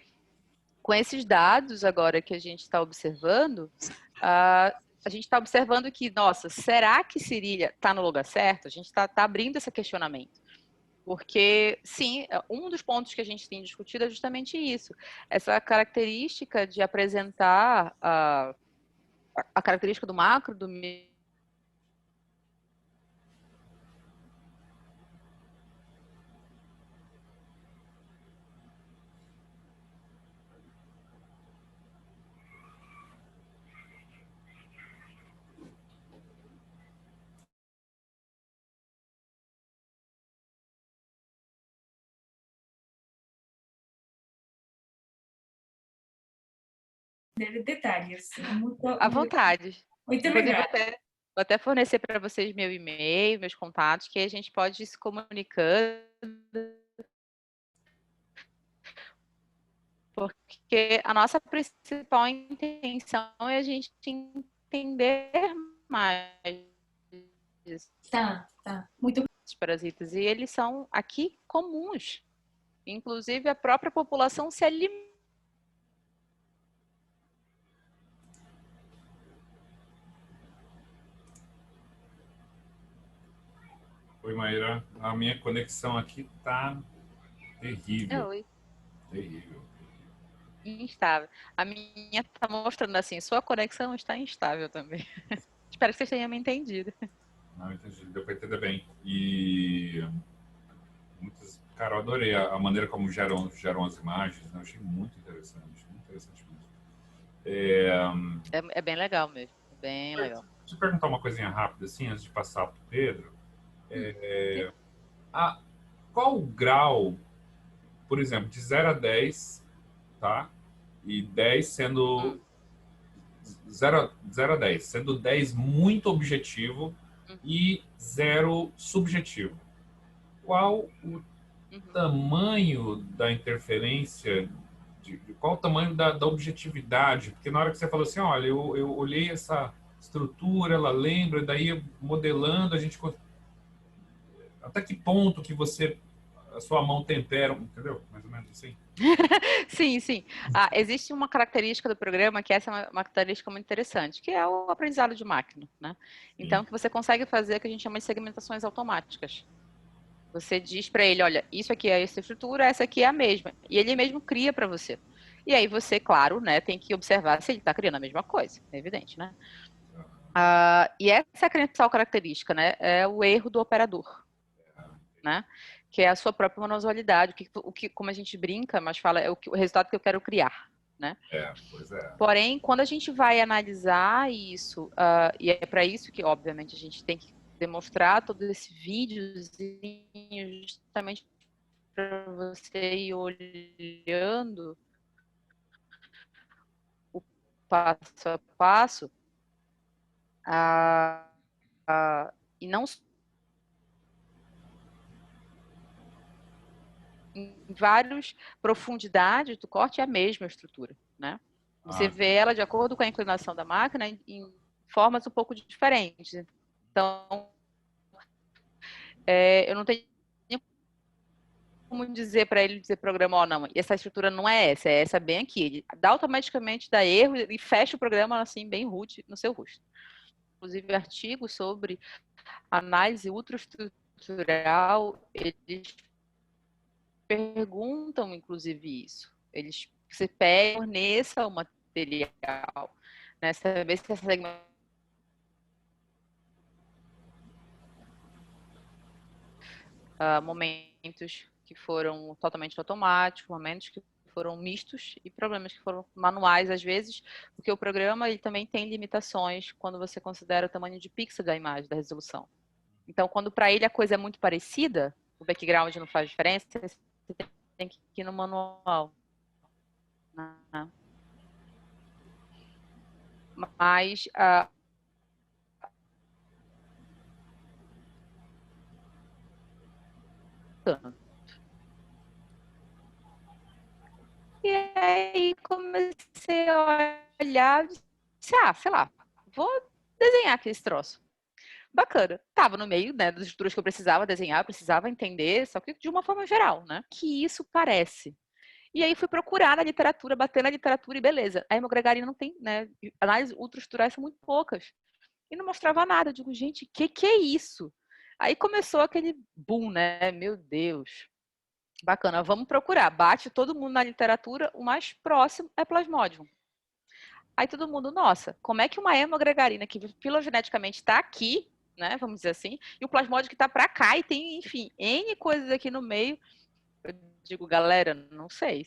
com esses dados agora que a gente está observando, a gente está observando que, nossa, será que Cirília está no lugar certo? A gente está abrindo esse questionamento. Porque, sim, um dos pontos que a gente tem discutido é justamente isso. Essa característica de apresentar a característica do macro, do detalhes. Muito, à vontade. muito Inclusive, legal. vou até fornecer para vocês meu e-mail, meus contatos, que a gente pode ir se comunicando. Porque a nossa principal intenção é a gente entender mais Tá. Muito esses parasitas. E eles são aqui comuns. Inclusive, a própria população se alimenta. Oi, Maíra. A minha conexão aqui tá terrível. Oi. Terrível. Instável. A minha está mostrando assim, sua conexão está instável também. Espero que vocês tenham me entendido. Não, entendi. Deu para entender bem. E cara, eu adorei a maneira como geram as imagens, né? Eu achei muito interessante mesmo. É bem legal mesmo. Bem legal. Deixa eu perguntar uma coisinha rápida, assim, antes de passar para o Pedro. Qual o grau, por exemplo, de 0 a 10, tá? E 10 sendo 0 a 10, sendo 10 muito objetivo e 0 subjetivo. Qual o tamanho da interferência, qual o tamanho da objetividade? Porque na hora que você falou assim, olha, eu olhei essa estrutura, ela lembra, daí modelando, a gente... Até que ponto que a sua mão tempera, entendeu? Mais ou menos assim. Sim. Existe uma característica do programa que essa é uma característica muito interessante, que é o aprendizado de máquina, né? Então, que você consegue fazer o que a gente chama de segmentações automáticas. Você diz para ele, olha, isso aqui é essa estrutura, essa aqui é a mesma. E ele mesmo cria para você. E aí você, claro, né, tem que observar se ele está criando a mesma coisa, é evidente, né? E essa principal característica, né, é o erro do operador, né? Que é a sua própria manualidade, como a gente brinca, mas fala, é o resultado que eu quero criar, né? Pois é. Porém, quando a gente vai analisar isso, e é para isso que, obviamente, a gente tem que demonstrar todo esse videozinho justamente para você ir olhando o passo a passo, e não em várias profundidades do corte é a mesma estrutura, né? Você vê ela de acordo com a inclinação da máquina em formas um pouco diferentes. Então, eu não tenho como dizer para ele, programa, ó, não, essa estrutura não é essa bem aqui. Ele automaticamente dá erro e fecha o programa assim, bem root no seu rosto. Inclusive, artigos sobre análise ultraestrutural, eles perguntam, inclusive, isso. Você pega, forneça o material, né? Saber se essa segmentação momentos que foram totalmente automáticos, momentos que foram mistos e problemas que foram manuais às vezes, porque o programa ele também tem limitações quando você considera o tamanho de pixel da imagem, da resolução. Então, quando para ele a coisa é muito parecida, o background não faz diferença, você tem que ir no manual. Mas e aí comecei a olhar e disse, sei lá, vou desenhar aqui esse troço. Bacana. Tava no meio, né, das estruturas que eu precisava desenhar, eu precisava entender, só que de uma forma geral, né? Que isso parece. E aí fui procurar na literatura, bater na literatura e beleza. A hemogregarina não tem, né? Análises ultraestruturais são muito poucas. E não mostrava nada. Eu digo, gente, que é isso? Aí começou aquele boom, né? Meu Deus. Bacana, vamos procurar. Bate todo mundo na literatura, o mais próximo é Plasmodium. Aí todo mundo, nossa, como é que uma hemogregarina que filogeneticamente está aqui, né, vamos dizer assim, e o plasmódio que está para cá e tem, enfim, N coisas aqui no meio. Eu digo, galera, não sei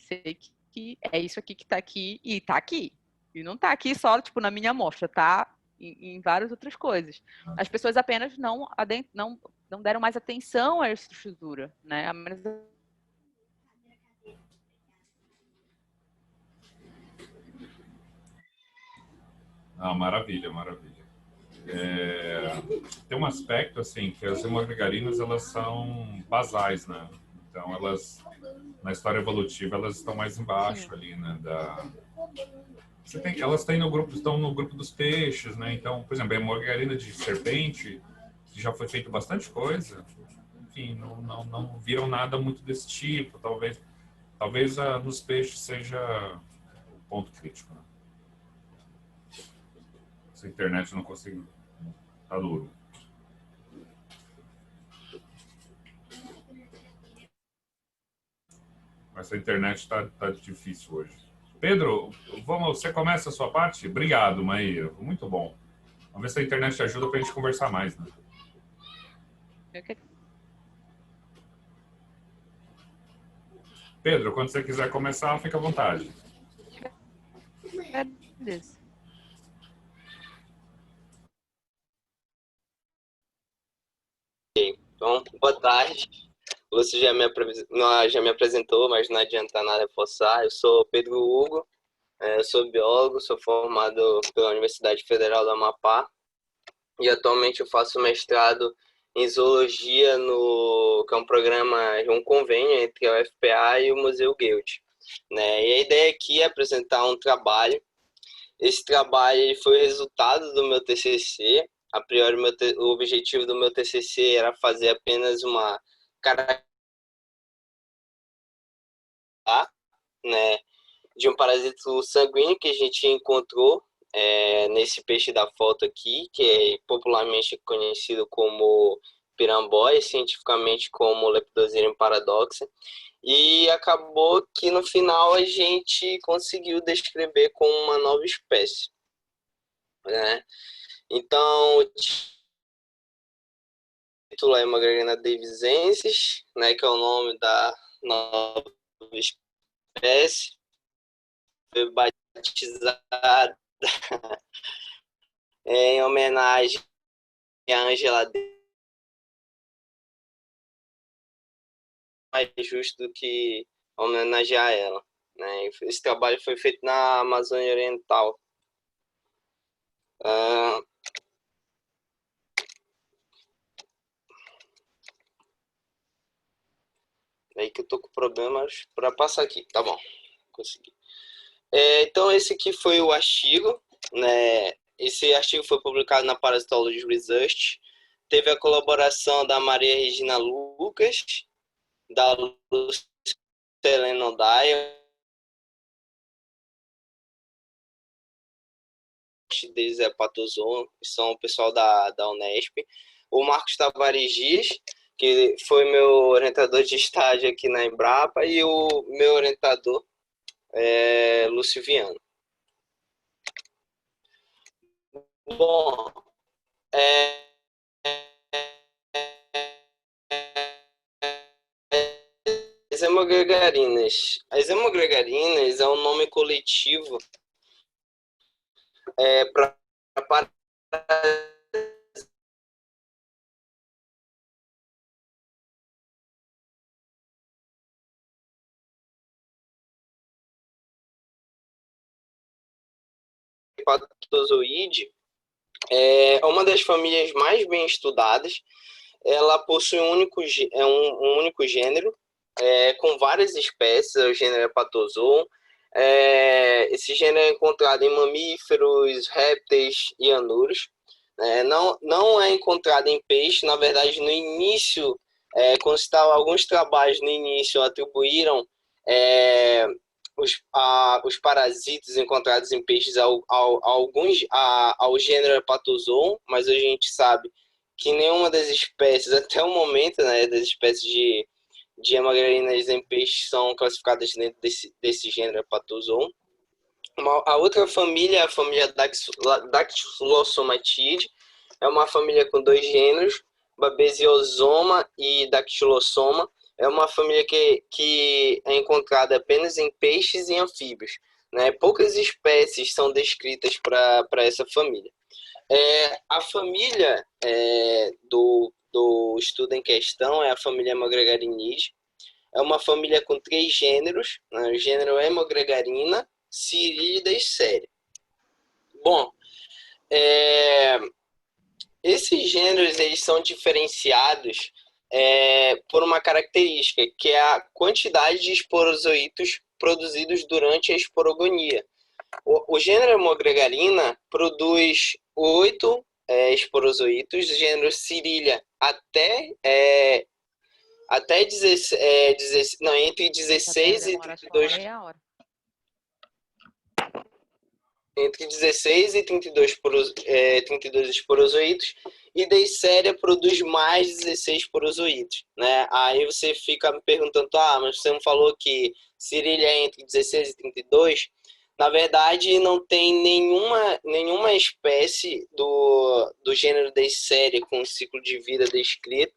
que é isso aqui que está aqui e está aqui. E não está aqui só, tipo, na minha amostra, tá em várias outras coisas. As pessoas apenas não deram mais atenção a essa estrutura, né? Ah, maravilha, maravilha. Tem um aspecto assim que as hemogregarinas elas são basais, né? Então elas na história evolutiva elas estão mais embaixo. Sim. Ali, né? Elas estão no grupo dos peixes, né? Então, por exemplo, a hemogregarina de serpente já foi feito bastante coisa. Enfim, não viram nada muito desse tipo. Talvez nos peixes seja o ponto crítico. Né? Essa internet não consigo. Tá duro. Essa internet tá difícil hoje. Pedro, você começa a sua parte? Obrigado, Maíra. Muito bom. Vamos ver se a internet ajuda pra gente conversar mais, né? Pedro, quando você quiser começar, fica à vontade. Então, boa tarde. O Lúcio já me apresentou, mas não adianta nada reforçar. Eu sou Pedro Hugo, eu sou biólogo, sou formado pela Universidade Federal do Amapá e atualmente eu faço mestrado em zoologia que é um programa, um convênio entre a UFPA e o Museu Goethe. Né? E a ideia aqui é apresentar um trabalho. Esse trabalho foi resultado do meu TCC. A priori, o objetivo do meu TCC era fazer apenas uma característica, né, de um parasito sanguíneo que a gente encontrou nesse peixe da foto aqui, que é popularmente conhecido como piramboia, cientificamente como Lepidosirum paradoxa. E acabou que no final a gente conseguiu descrever como uma nova espécie. Né? Então, o título é Hemogregarina davisensis, né, que é o nome da nova espécie. Foi batizada em homenagem a Angela Davis. Mais justo do que homenagear ela. Né? Esse trabalho foi feito na Amazônia Oriental. Aí que eu tô com problemas para passar aqui. Tá bom, consegui. Então, esse aqui foi o artigo. Né? Esse artigo foi publicado na Parasitology Research. Teve a colaboração da Maria Regina Lucas, da Lucilene Odaia, deles é Patozon, que são o pessoal da Unesp. O Marcos Tavares Dias, que foi meu orientador de estágio aqui na Embrapa, e o meu orientador é Lúcio Viano. Bom, As hemogregarinas é um nome coletivo para Hepatozoide. É uma das famílias mais bem estudadas. Ela possui um único gênero, com várias espécies, o gênero Hepatozoon. Esse gênero é encontrado em mamíferos, répteis e anuros. Não é encontrada em peixe. Na verdade, no início, alguns trabalhos no início atribuíram os parasitas encontrados em peixes ao gênero Hepatozoon, mas hoje a gente sabe que nenhuma das espécies, até o momento, né, das espécies de hemagrelinas em peixes são classificadas dentro desse gênero Hepatozoon. A outra família é a família Dactylosomatidae. É uma família com 2 gêneros, Babesiosoma e Dactylosoma. É uma família que é encontrada apenas em peixes e anfíbios, né? Poucas espécies são descritas para essa família. A família do estudo em questão é a família Hemogregarinidae. É uma família com 3 gêneros, né? O gênero Hemogregarina, Cirílida e Séria. Bom, esses gêneros eles são diferenciados por uma característica, que é a quantidade de esporozoítos produzidos durante a esporogonia. O gênero Hemogregarina produz 8 esporozoítos, o gênero Cirília entre 16 e 32. Entre 16 e 32 esporozoítos, e Deisseria produz mais 16 esporozoítos, né? Aí você fica me perguntando, mas você não falou que Cirília é entre 16 e 32? Na verdade, não tem nenhuma espécie do gênero Deisseria com ciclo de vida descrito.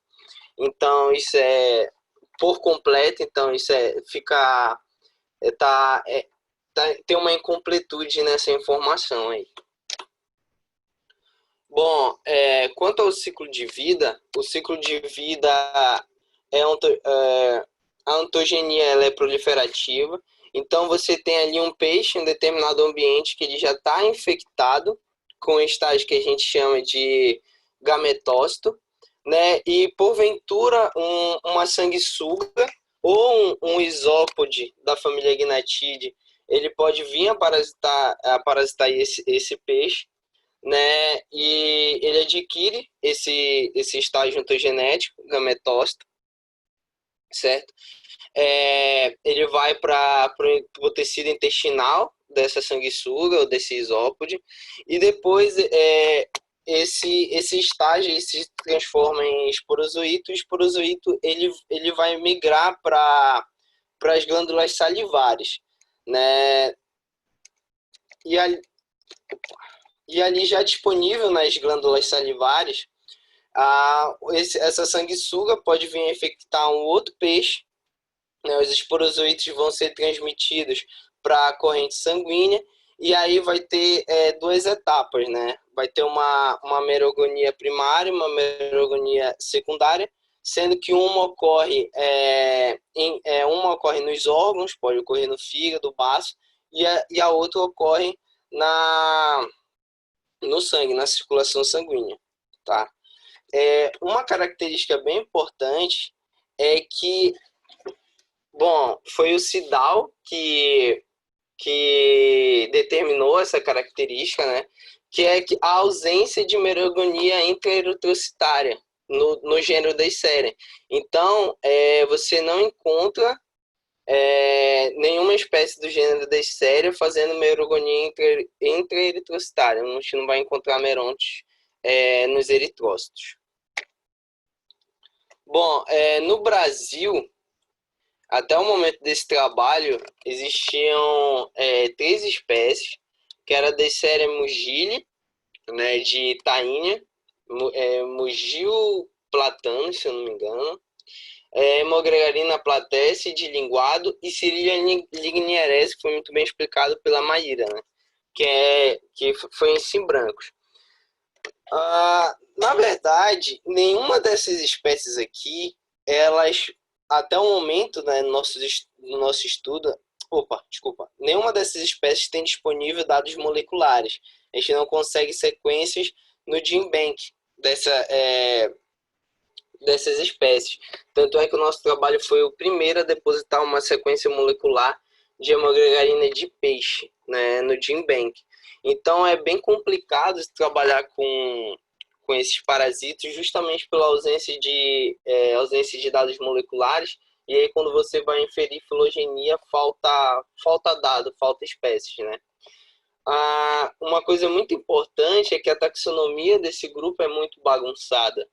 Então, isso é por completo. Então, isso tem uma incompletude nessa informação aí. Bom, quanto ao ciclo de vida, o ciclo de vida a ontogenia ela é proliferativa. Então, você tem ali um peixe em um determinado ambiente que ele já está infectado com um estágio que a gente chama de gametócito, né? E, porventura, uma sanguessuga ou um isópode da família Gnatidae, ele pode vir a parasitar esse peixe, né? E ele adquire esse estágio ontogenético, gametócito, certo? Ele vai para o tecido intestinal dessa sanguessuga ou desse isópode, e depois esse estágio se transforma em esporozoíto. O esporozoíto ele vai migrar para as glândulas salivares, né? E ali já disponível nas glândulas salivares, essa sanguessuga pode vir a infectar um outro peixe, né? Os esporozoítos vão ser transmitidos para a corrente sanguínea, e aí vai ter 2 etapas, né? Vai ter uma merogonia primária e uma merogonia secundária, sendo que uma ocorre nos órgãos, pode ocorrer no fígado, baço, e a outra ocorre no sangue, na circulação sanguínea, tá? Uma característica bem importante é que, bom, foi o Sidal que determinou essa característica, né? Que é a ausência de merogonia intraeritrocitária no gênero Deisseria. Então, você não encontra nenhuma espécie do gênero Deisseria fazendo merogonia intraeritrocitária. A gente não vai encontrar merontes nos eritrócitos. Bom, no Brasil, até o momento desse trabalho, existiam 3 espécies, que era a Deisseria mugile, né, de Taínia, Mugil platano, se eu não me engano, Hemogregarina platesse de linguado e Cirília lignierese, que foi muito bem explicado pela Maíra, né, que foi em Simbrancos. Na verdade, nenhuma dessas espécies aqui, elas, até o momento, né, no nosso estudo, nenhuma dessas espécies tem disponível dados moleculares. A gente não consegue sequências no GenBank dessas espécies. Tanto é que o nosso trabalho foi o primeiro a depositar uma sequência molecular de hemogregarina de peixe, né, no GenBank. Então é bem complicado trabalhar com com esses parasitos, justamente pela ausência de dados moleculares. E aí, quando você vai inferir filogenia, falta dado, falta espécies, né? Uma coisa muito importante é que a taxonomia desse grupo é muito bagunçada.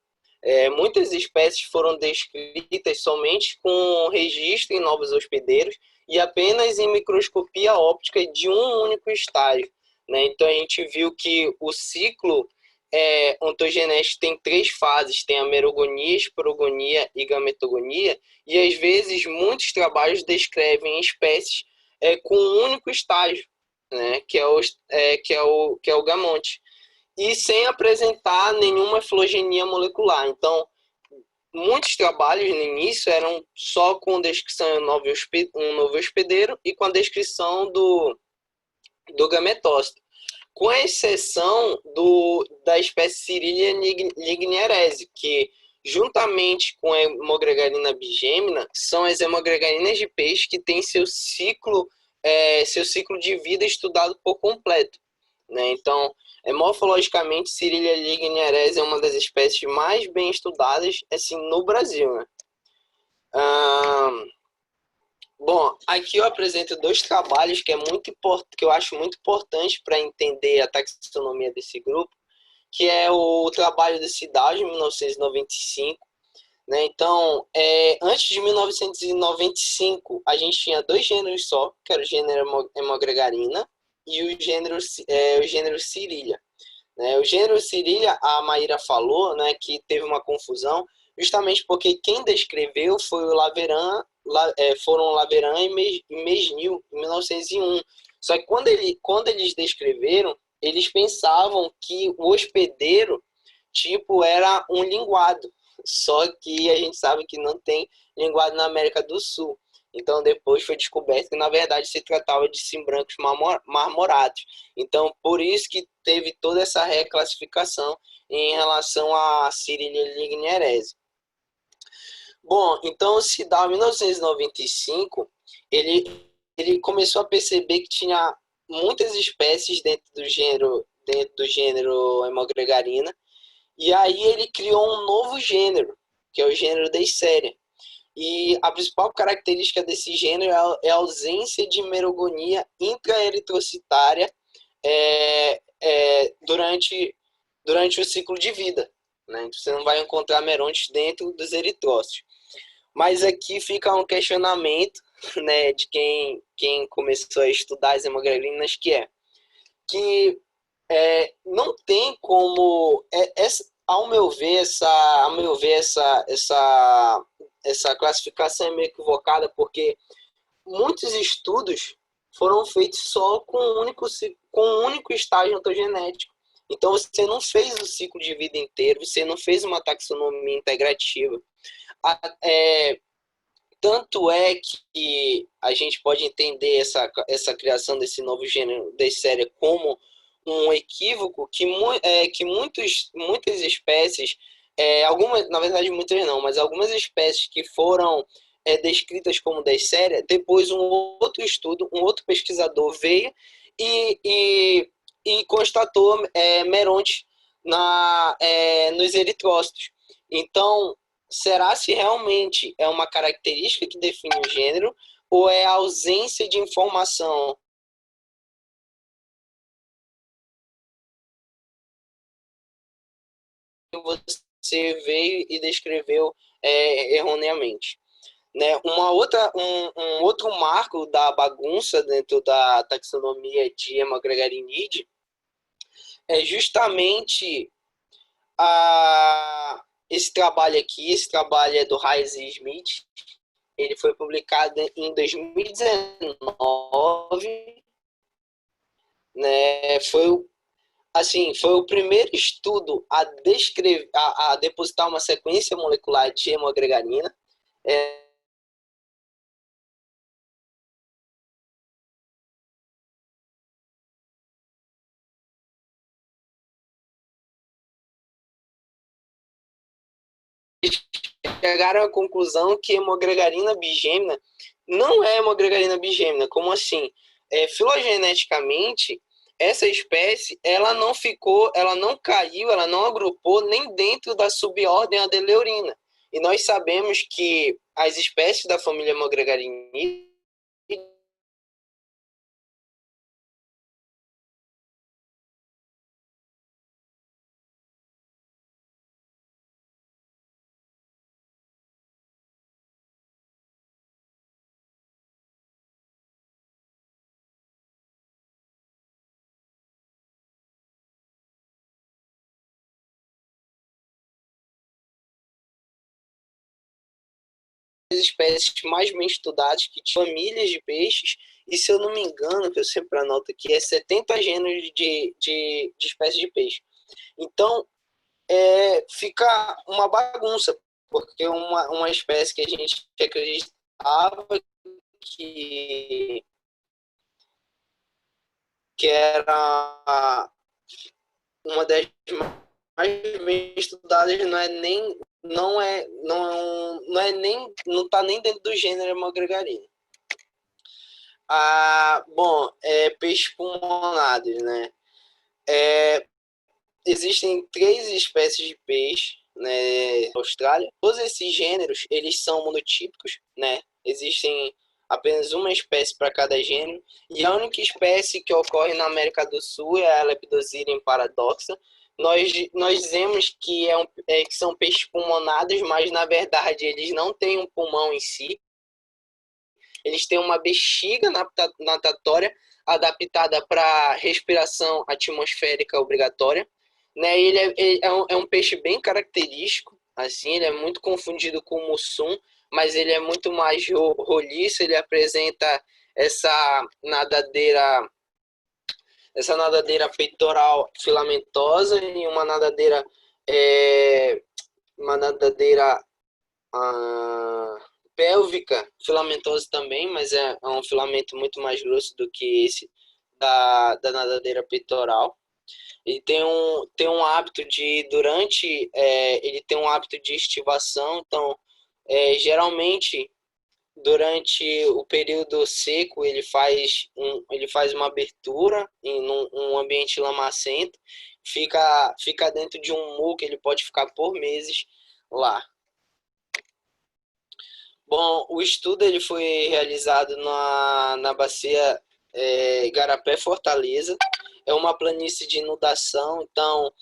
Muitas espécies foram descritas somente com registro em novos hospedeiros e apenas em microscopia óptica de um único estágio, né? Então, a gente viu que o ciclo ontogenético tem 3 fases, tem a merogonia, esporogonia e gametogonia, e às vezes muitos trabalhos descrevem espécies com um único estágio, né? que é o gamonte, e sem apresentar nenhuma filogenia molecular. Então, muitos trabalhos no início eram só com descrição em um novo hospedeiro e com a descrição do gametócito, com exceção da espécie Cyrilia lignierese, que, juntamente com a Hemogregarina bigêmina, são as hemogregarinas de peixe que têm seu ciclo de vida estudado por completo, né? Então, morfologicamente, Cyrilia lignierese é uma das espécies mais bem estudadas assim, no Brasil, né? Bom, aqui eu apresento 2 trabalhos que eu acho muito importante para entender a taxonomia desse grupo, que é o trabalho de Siddall, de 1995. Né? Então, antes de 1995, a gente tinha 2 gêneros só, que era o gênero Hemogregarina e o gênero Cyrilia. Né? O gênero Cyrilia, a Maíra falou, né, que teve uma confusão, justamente porque quem descreveu foi o foram Laveran e Mesnil, em 1901. Só que quando eles descreveram, eles pensavam que o hospedeiro era um linguado. Só que a gente sabe que não tem linguado na América do Sul. Então, depois foi descoberto que, na verdade, se tratava de simbrancos marmorados. Então, por isso que teve toda essa reclassificação em relação à Cyrilia lignierese. Bom, então, o Siddall, em 1995, ele começou a perceber que tinha muitas espécies dentro do gênero Hemogregarina, e aí ele criou um novo gênero, que é o gênero Deisseria. E a principal característica desse gênero é a ausência de merogonia intraeritrocitária durante o ciclo de vida, né? Então, você não vai encontrar merontes dentro dos eritrócitos. Mas aqui fica um questionamento, né, de quem começou a estudar as hemogreginas, que não tem como... ao meu ver, essa classificação é meio equivocada, porque muitos estudos foram feitos só com um único estágio ontogenético. Então, você não fez o ciclo de vida inteiro, você não fez uma taxonomia integrativa. Tanto é que a gente pode entender essa criação desse novo gênero Deisseria como um equívoco que muitas espécies, algumas, na verdade muitas não, mas algumas espécies que foram descritas como Deisseria, depois um outro pesquisador veio e constatou merontes nos eritrócitos. Então, será se realmente é uma característica que define o gênero ou é a ausência de informação que você veio e descreveu erroneamente? Né? Um outro marco da bagunça dentro da taxonomia de Hemogregarinidae é justamente esse trabalho aqui. Esse trabalho é do Hayes e Smith. Ele foi publicado em 2019. Né? Foi o primeiro estudo a depositar uma sequência molecular de hemogregarina. Chegaram à conclusão que hemogregarina bigêmina não é hemogregarina bigêmina. Como assim? Filogeneticamente, essa espécie, ela não ficou, ela não caiu, ela não agrupou nem dentro da subordem Adeleurina. E nós sabemos que as espécies da família Hemogragarinidae espécies mais bem estudadas, que tinham famílias de peixes, e se eu não me engano, que eu sempre anoto aqui, é 70 gêneros de espécies de peixe. Então, fica uma bagunça, porque uma espécie que a gente acreditava que, que era uma das mais bem estudadas, não está nem dentro do gênero Hemogragarina. Bom, peixes pulmonados, né? Existem 3 espécies de peixe, né, na Austrália. Todos esses gêneros, eles são monotípicos, né? Existem apenas uma espécie para cada gênero, e a única espécie que ocorre na América do Sul é a Lepidosirem paradoxa. Nós dizemos que, que são peixes pulmonados, mas na verdade eles não têm um pulmão em si. Eles têm uma bexiga natatória adaptada para respiração atmosférica obrigatória. Né? Ele é um peixe bem característico, assim, ele é muito confundido com o mussum, mas ele é muito mais roliço, ele apresenta essa nadadeira peitoral filamentosa e uma nadadeira pélvica filamentosa também, mas é um filamento muito mais grosso do que esse da nadadeira peitoral. Ele tem um hábito ele tem um hábito de estivação, então geralmente durante o período seco ele faz uma abertura em um ambiente lamacento, fica dentro de um muco, ele pode ficar por meses lá. Bom, o estudo ele foi realizado na bacia Igarapé Fortaleza. É uma planície de inundação, então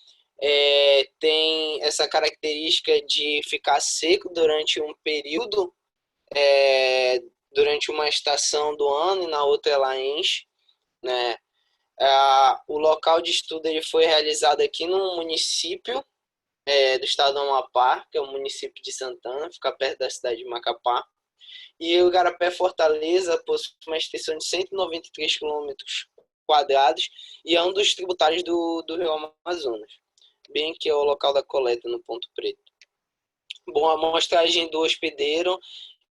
tem essa característica de ficar seco durante um período, durante uma estação do ano, e na outra ela enche, né? O local de estudo ele foi realizado aqui no município do estado do Amapá, que é o município de Santana, fica perto da cidade de Macapá. E o Igarapé Fortaleza possui uma extensão de 193 quilômetros quadrados e é um dos tributários do Rio Amazonas, bem que é o local da coleta no Ponto Preto. Bom, a amostragem do hospedeiro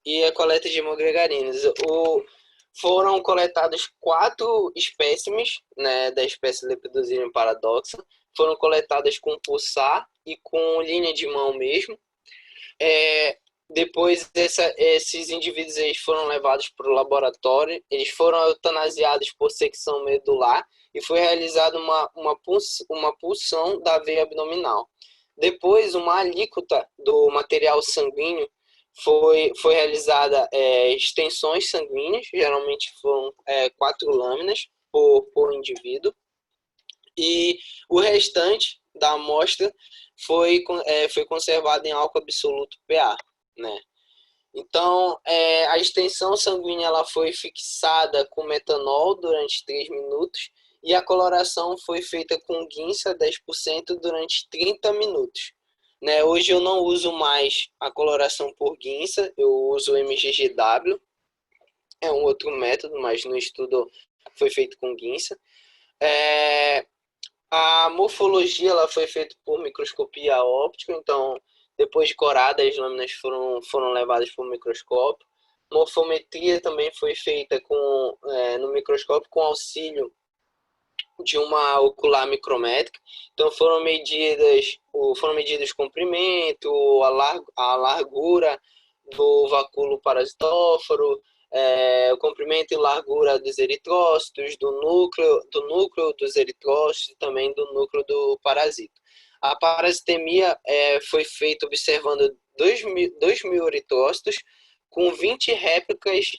e a coleta de hemogregarinas. Foram coletados 4 espécimes, né, da espécie Lepidosirem paradoxa. Foram coletadas com pulsar e com linha de mão mesmo. Depois, esses indivíduos eles foram levados para o laboratório, eles foram eutanasiados por secção medular e foi realizada uma punção da veia abdominal. Depois, uma alíquota do material sanguíneo foi realizada extensões sanguíneas, geralmente foram 4 lâminas por indivíduo, e o restante da amostra foi conservado em álcool absoluto PA, né? Então, a extensão sanguínea ela foi fixada com metanol durante 3 minutos e a coloração foi feita com guinça 10% durante 30 minutos. Né? Hoje eu não uso mais a coloração por guinça, eu uso o MGGW, é um outro método, mas no estudo foi feito com guinça. A morfologia ela foi feita por microscopia óptica, então depois de corada as lâminas foram levadas por microscópio. Morfometria também foi feita no microscópio com auxílio de uma ocular micrométrica. Então foram medidos o comprimento, a largura do vacúolo parasitóforo, o comprimento e largura dos eritrócitos, do núcleo dos eritrócitos e também do núcleo do parasito. A parasitemia foi feita observando 2.000 eritrócitos com 20 réplicas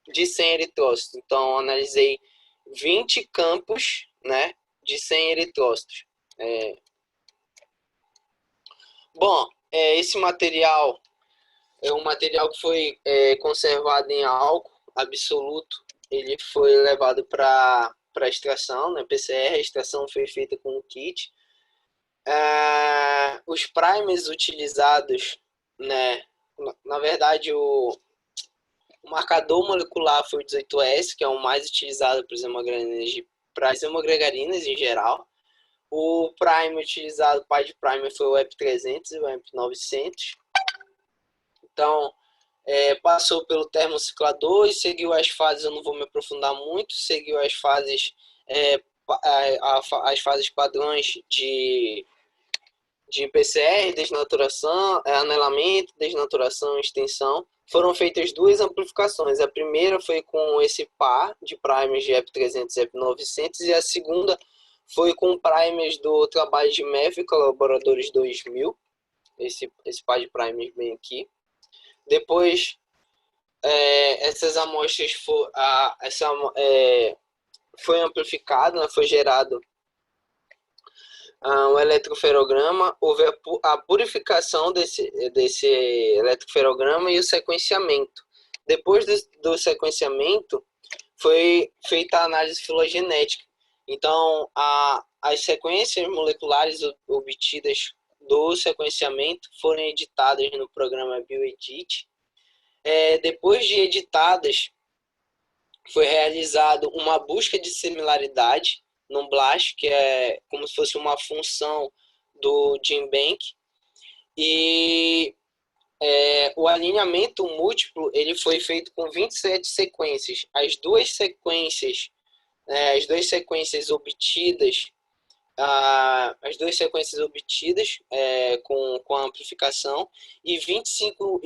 de 100 eritrócitos. Então, analisei 20 campos, né, de 100 eritrócitos. Bom, esse material é um material que foi conservado em álcool absoluto. Ele foi levado para extração, né, PCR. A extração foi feita com um kit. Os primers utilizados, né, na verdade, o marcador molecular foi o 18S, que é o mais utilizado para as hemogregarinas em geral. O primer utilizado, o pai de primer, foi o EP300 e o EP900. Então, passou pelo termociclador e seguiu as fases, eu não vou me aprofundar muito, seguiu as fases, as fases padrões de PCR, desnaturação, anelamento, desnaturação, extensão. Foram feitas 2 amplificações. A primeira foi com esse par de primers de EP300 e EP900 e a segunda foi com primers do trabalho de MEF, Colaboradores 2000. Esse par de primers bem aqui. Depois, essas amostras foi amplificado, né, foi gerado um eletroferograma, houve a purificação desse eletroferograma e o sequenciamento. Depois do sequenciamento, foi feita a análise filogenética. Então, as sequências moleculares obtidas do sequenciamento foram editadas no programa BioEdit. Depois de editadas, foi realizado uma busca de similaridade no BLAST, que é como se fosse uma função do GenBank, e o alinhamento múltiplo ele foi feito com 27 sequências. As duas sequências obtidas, com a amplificação, e 25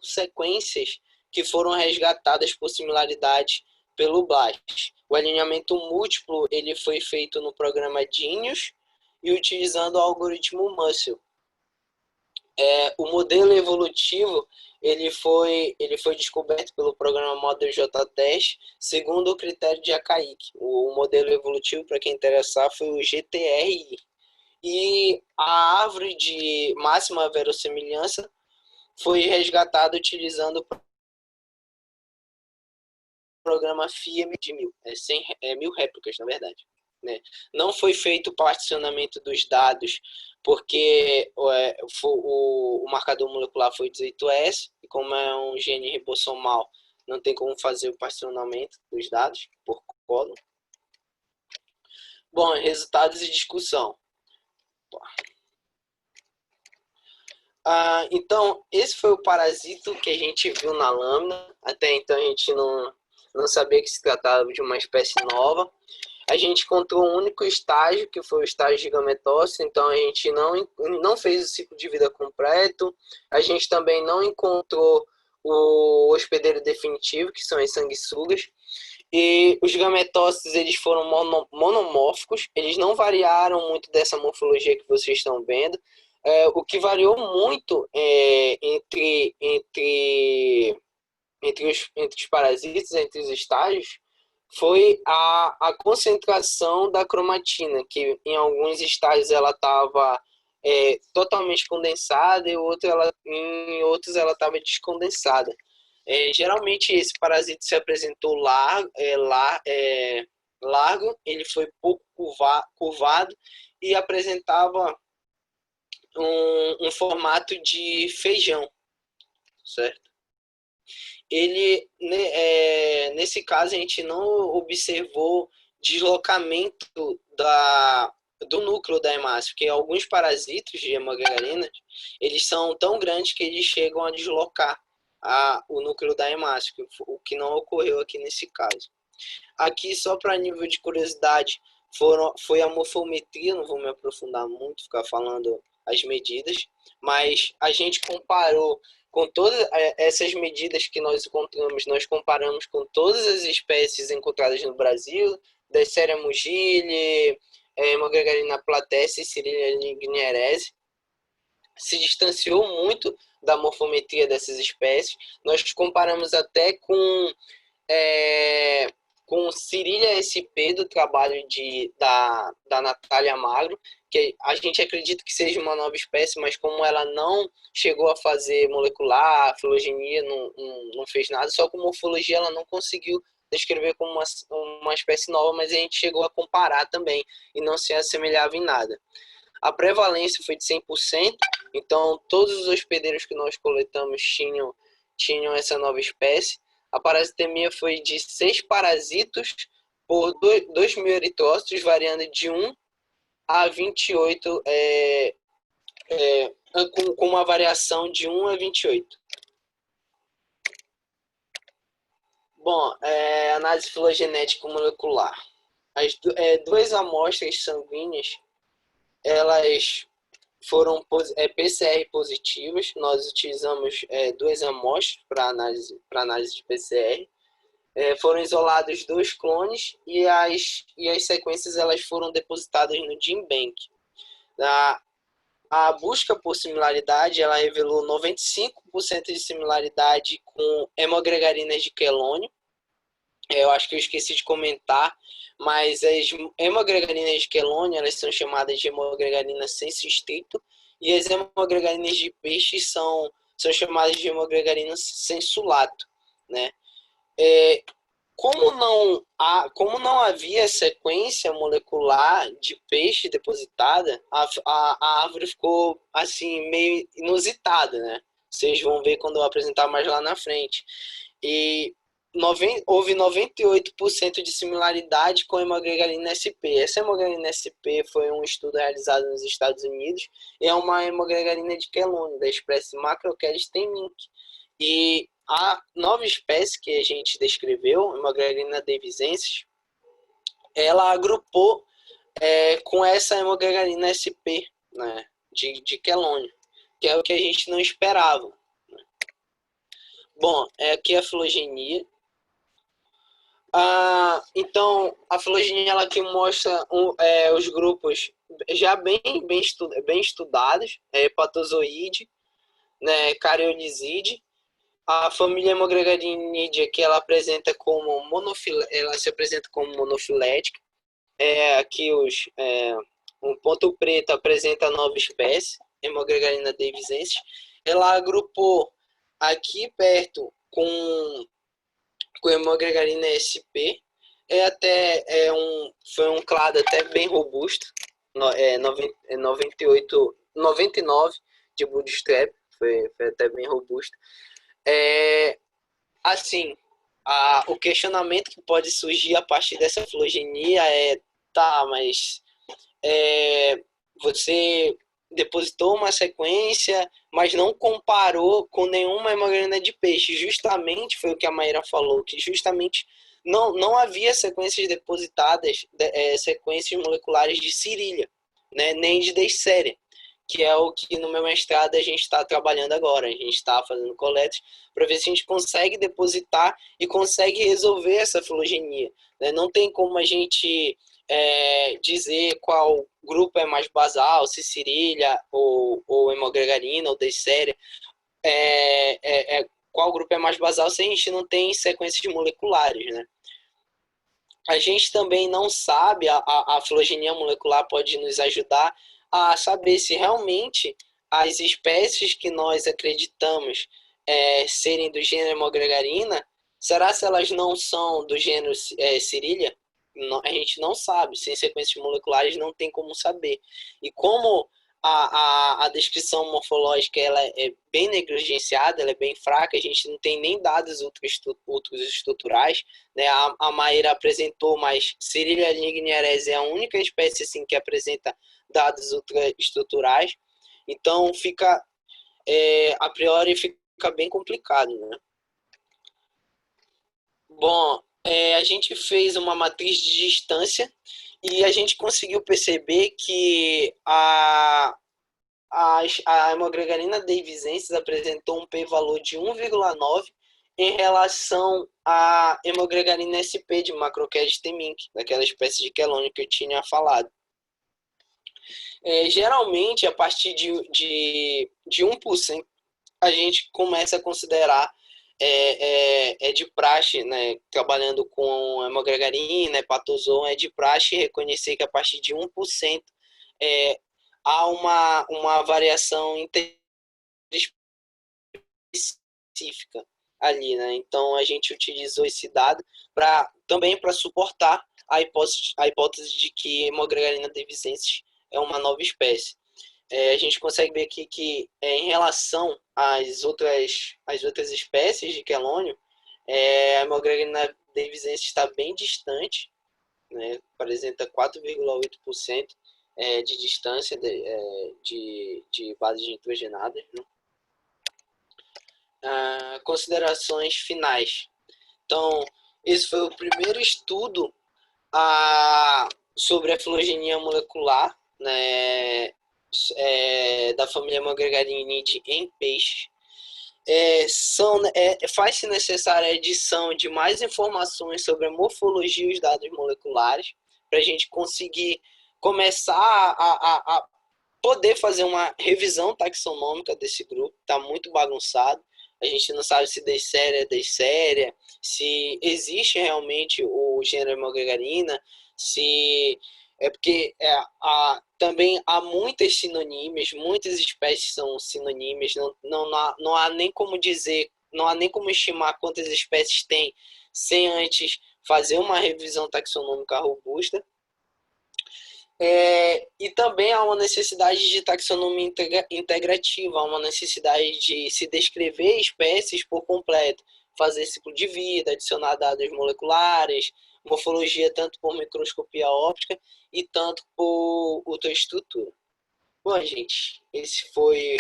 sequências que foram resgatadas por similaridade pelo BLAST. O alinhamento múltiplo ele foi feito no programa Genius e utilizando o algoritmo Muscle. O modelo evolutivo ele foi descoberto pelo programa Model J-Test segundo o critério de Akaic. O modelo evolutivo, para quem interessar, foi o GTRI. E a árvore de máxima verossimilhança foi resgatada utilizando o programa FIEM de 1000, 1000 réplicas, na verdade. Né? Não foi feito o particionamento dos dados, porque o marcador molecular foi 18S, e como é um gene ribossomal, não tem como fazer o particionamento dos dados por códon. Bom, resultados e discussão. Então, esse foi o parasito que a gente viu na lâmina. Até então a gente não sabia que se tratava de uma espécie nova. A gente encontrou um único estágio, que foi o estágio de gametócito, então a gente não fez o ciclo de vida completo. A gente também não encontrou o hospedeiro definitivo, que são as sanguessugas. E os gametócitos eles foram monomórficos, eles não variaram muito dessa morfologia que vocês estão vendo. O que variou muito entre os parasitas, entre os estágios, foi a concentração da cromatina, que em alguns estágios ela estava totalmente condensada e em outros ela estava descondensada. Geralmente esse parasita se apresentou largo, ele foi pouco curvado e apresentava um formato de feijão, certo? Ele, nesse caso, a gente não observou deslocamento do núcleo da hemácia, porque alguns parasitos de hemogregarina, eles são tão grandes que eles chegam a deslocar o núcleo da hemácia, o que não ocorreu aqui nesse caso. Aqui, só para nível de curiosidade, foi a morfometria, não vou me aprofundar muito, ficar falando as medidas, mas a gente comparou com todas essas medidas que nós encontramos, nós comparamos com todas as espécies encontradas no Brasil, Deisseria mugile, Hemogregarina platense e Cyrilia ligniarese, se distanciou muito da morfometria dessas espécies. Nós comparamos até com Cyrilia sp do trabalho da Natália Magro, que a gente acredita que seja uma nova espécie, mas como ela não chegou a fazer molecular, filogenia, não fez nada, só com morfologia ela não conseguiu descrever como uma espécie nova, mas a gente chegou a comparar também e não se assemelhava em nada. A prevalência foi de 100%, então todos os hospedeiros que nós coletamos tinham essa nova espécie. A parasitemia foi de 6 parasitos por 2.000 eritrócitos, variando de 1 a 28, com uma variação de 1 a 28. Bom, análise filogenética molecular. As duas amostras sanguíneas, elas foram PCR positivas. Nós utilizamos 2 amostras para análise de PCR. Foram isolados 2 clones e as sequências elas foram depositadas no GenBank. A busca por similaridade ela revelou 95% de similaridade com hemogregarinas de quelônio. Eu acho que eu esqueci de comentar, mas as hemogregarinas de quelônio elas são chamadas de hemogregarinas sem cistrito e as hemogregarinas de peixe são chamadas de hemogregarinas sem sulato, né? Como não havia sequência molecular de peixe depositada, a árvore ficou assim meio inusitada, né? Vocês vão ver quando eu apresentar mais lá na frente. E houve 98% de similaridade com a hemogregarina SP. Essa hemogregarina SP foi um estudo realizado nos Estados Unidos e é uma hemogregarina de quelônio, da espécie Macrocheilus temminck. E a nova espécie que a gente descreveu, Hemogregarina davisensis, ela agrupou com essa Hemogregarina SP, né, de quelônio, que é o que a gente não esperava. Né? Bom, aqui a filogenia. Então, a filogenia ela aqui mostra os grupos já bem estudados, Hepatozoide, né, Cariolizide. A família Hemogregarinidae que ela apresenta como ela se apresenta como monofilética. Aqui um ponto preto apresenta a nova espécie, Hemogregarina davisensis. Ela agrupou aqui perto com Hemogregarina SP. Foi um clado até bem robusto, 99 de bootstrap, foi até bem robusto. Assim, o questionamento que pode surgir a partir dessa filogenia mas você depositou uma sequência, mas não comparou com nenhuma hemogregarina de peixe. Justamente foi o que a Maíra falou, que justamente não havia sequências depositadas, sequências moleculares de Cyrilia, né, nem de Deisseria, que é o que no meu mestrado a gente está trabalhando agora. A gente está fazendo coletas para ver se a gente consegue depositar e consegue resolver essa filogenia. Né? Não tem como a gente dizer qual grupo é mais basal, se Cyrilia ou hemogregarina ou Deisseria, qual grupo é mais basal se a gente não tem sequências moleculares, né? A gente também não sabe, a filogenia molecular pode nos ajudar a saber se realmente as espécies que nós acreditamos serem do gênero Hemogregarina, será se elas não são do gênero Cyrilia? A gente não sabe, sem sequências moleculares não tem como saber. E como a descrição morfológica ela é bem negligenciada, ela é bem fraca, a gente não tem nem dados ultraestruturais, né? A Maíra apresentou, mas Cyrilia ligniarese é a única espécie assim, que apresenta dados ultraestruturais, então a priori fica bem complicado, né? Bom, a gente fez uma matriz de distância e a gente conseguiu perceber que a hemogregarina dehiscescens apresentou um p-valor de 1,9 em relação à hemogregarina SP de Macrocaddis temminck, daquela espécie de quelônio que eu tinha falado. Geralmente, a partir de 1%, a gente começa a considerar de praxe, né, trabalhando com hemogregarina, hepatozon, é de praxe reconhecer que a partir de 1% há uma variação específica ali, né? Então, a gente utilizou esse dado também para suportar a hipótese de que hemogregarina dehiscescens é uma nova espécie. A gente consegue ver aqui que, em relação às outras espécies de quelônio, a hemogregarina dehiscescens está bem distante, né? Apresenta 4,8% de distância de bases nitrogenadas, né? Considerações finais. Então, esse foi o primeiro estudo sobre a filogenia molecular, né, da família Hemogregarinidae em peixe. Faz-se necessária a edição de mais informações sobre a morfologia e os dados moleculares para a gente conseguir começar a poder fazer uma revisão taxonômica desse grupo. Está muito bagunçado. A gente não sabe se Deisseria é Deisseria, se existe realmente o gênero Hemogregarina, se porque também há muitas sinonímias, muitas espécies são sinonímias, não há nem como dizer, não há nem como estimar quantas espécies tem sem antes fazer uma revisão taxonômica robusta. E também há uma necessidade de taxonomia integrativa, há uma necessidade de se descrever espécies por completo, fazer ciclo de vida, adicionar dados moleculares, morfologia tanto por microscopia óptica e tanto por ultraestrutura. Bom, gente, esse foi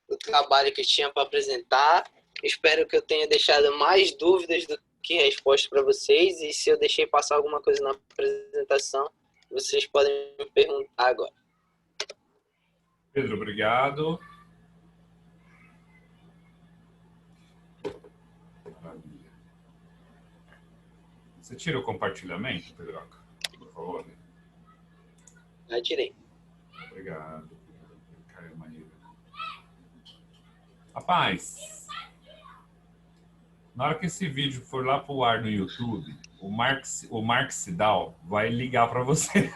o trabalho que eu tinha para apresentar. Espero que eu tenha deixado mais dúvidas do que respostas para vocês, e se eu deixei passar alguma coisa na apresentação, vocês podem me perguntar agora. Pedro, obrigado. Maravilha. Você tira o compartilhamento, Pedroca, por favor? Já tirei. Obrigado. Caiu maneira. Rapaz, na hora que esse vídeo for lá pro ar no YouTube, o Mark Sidal vai ligar para você.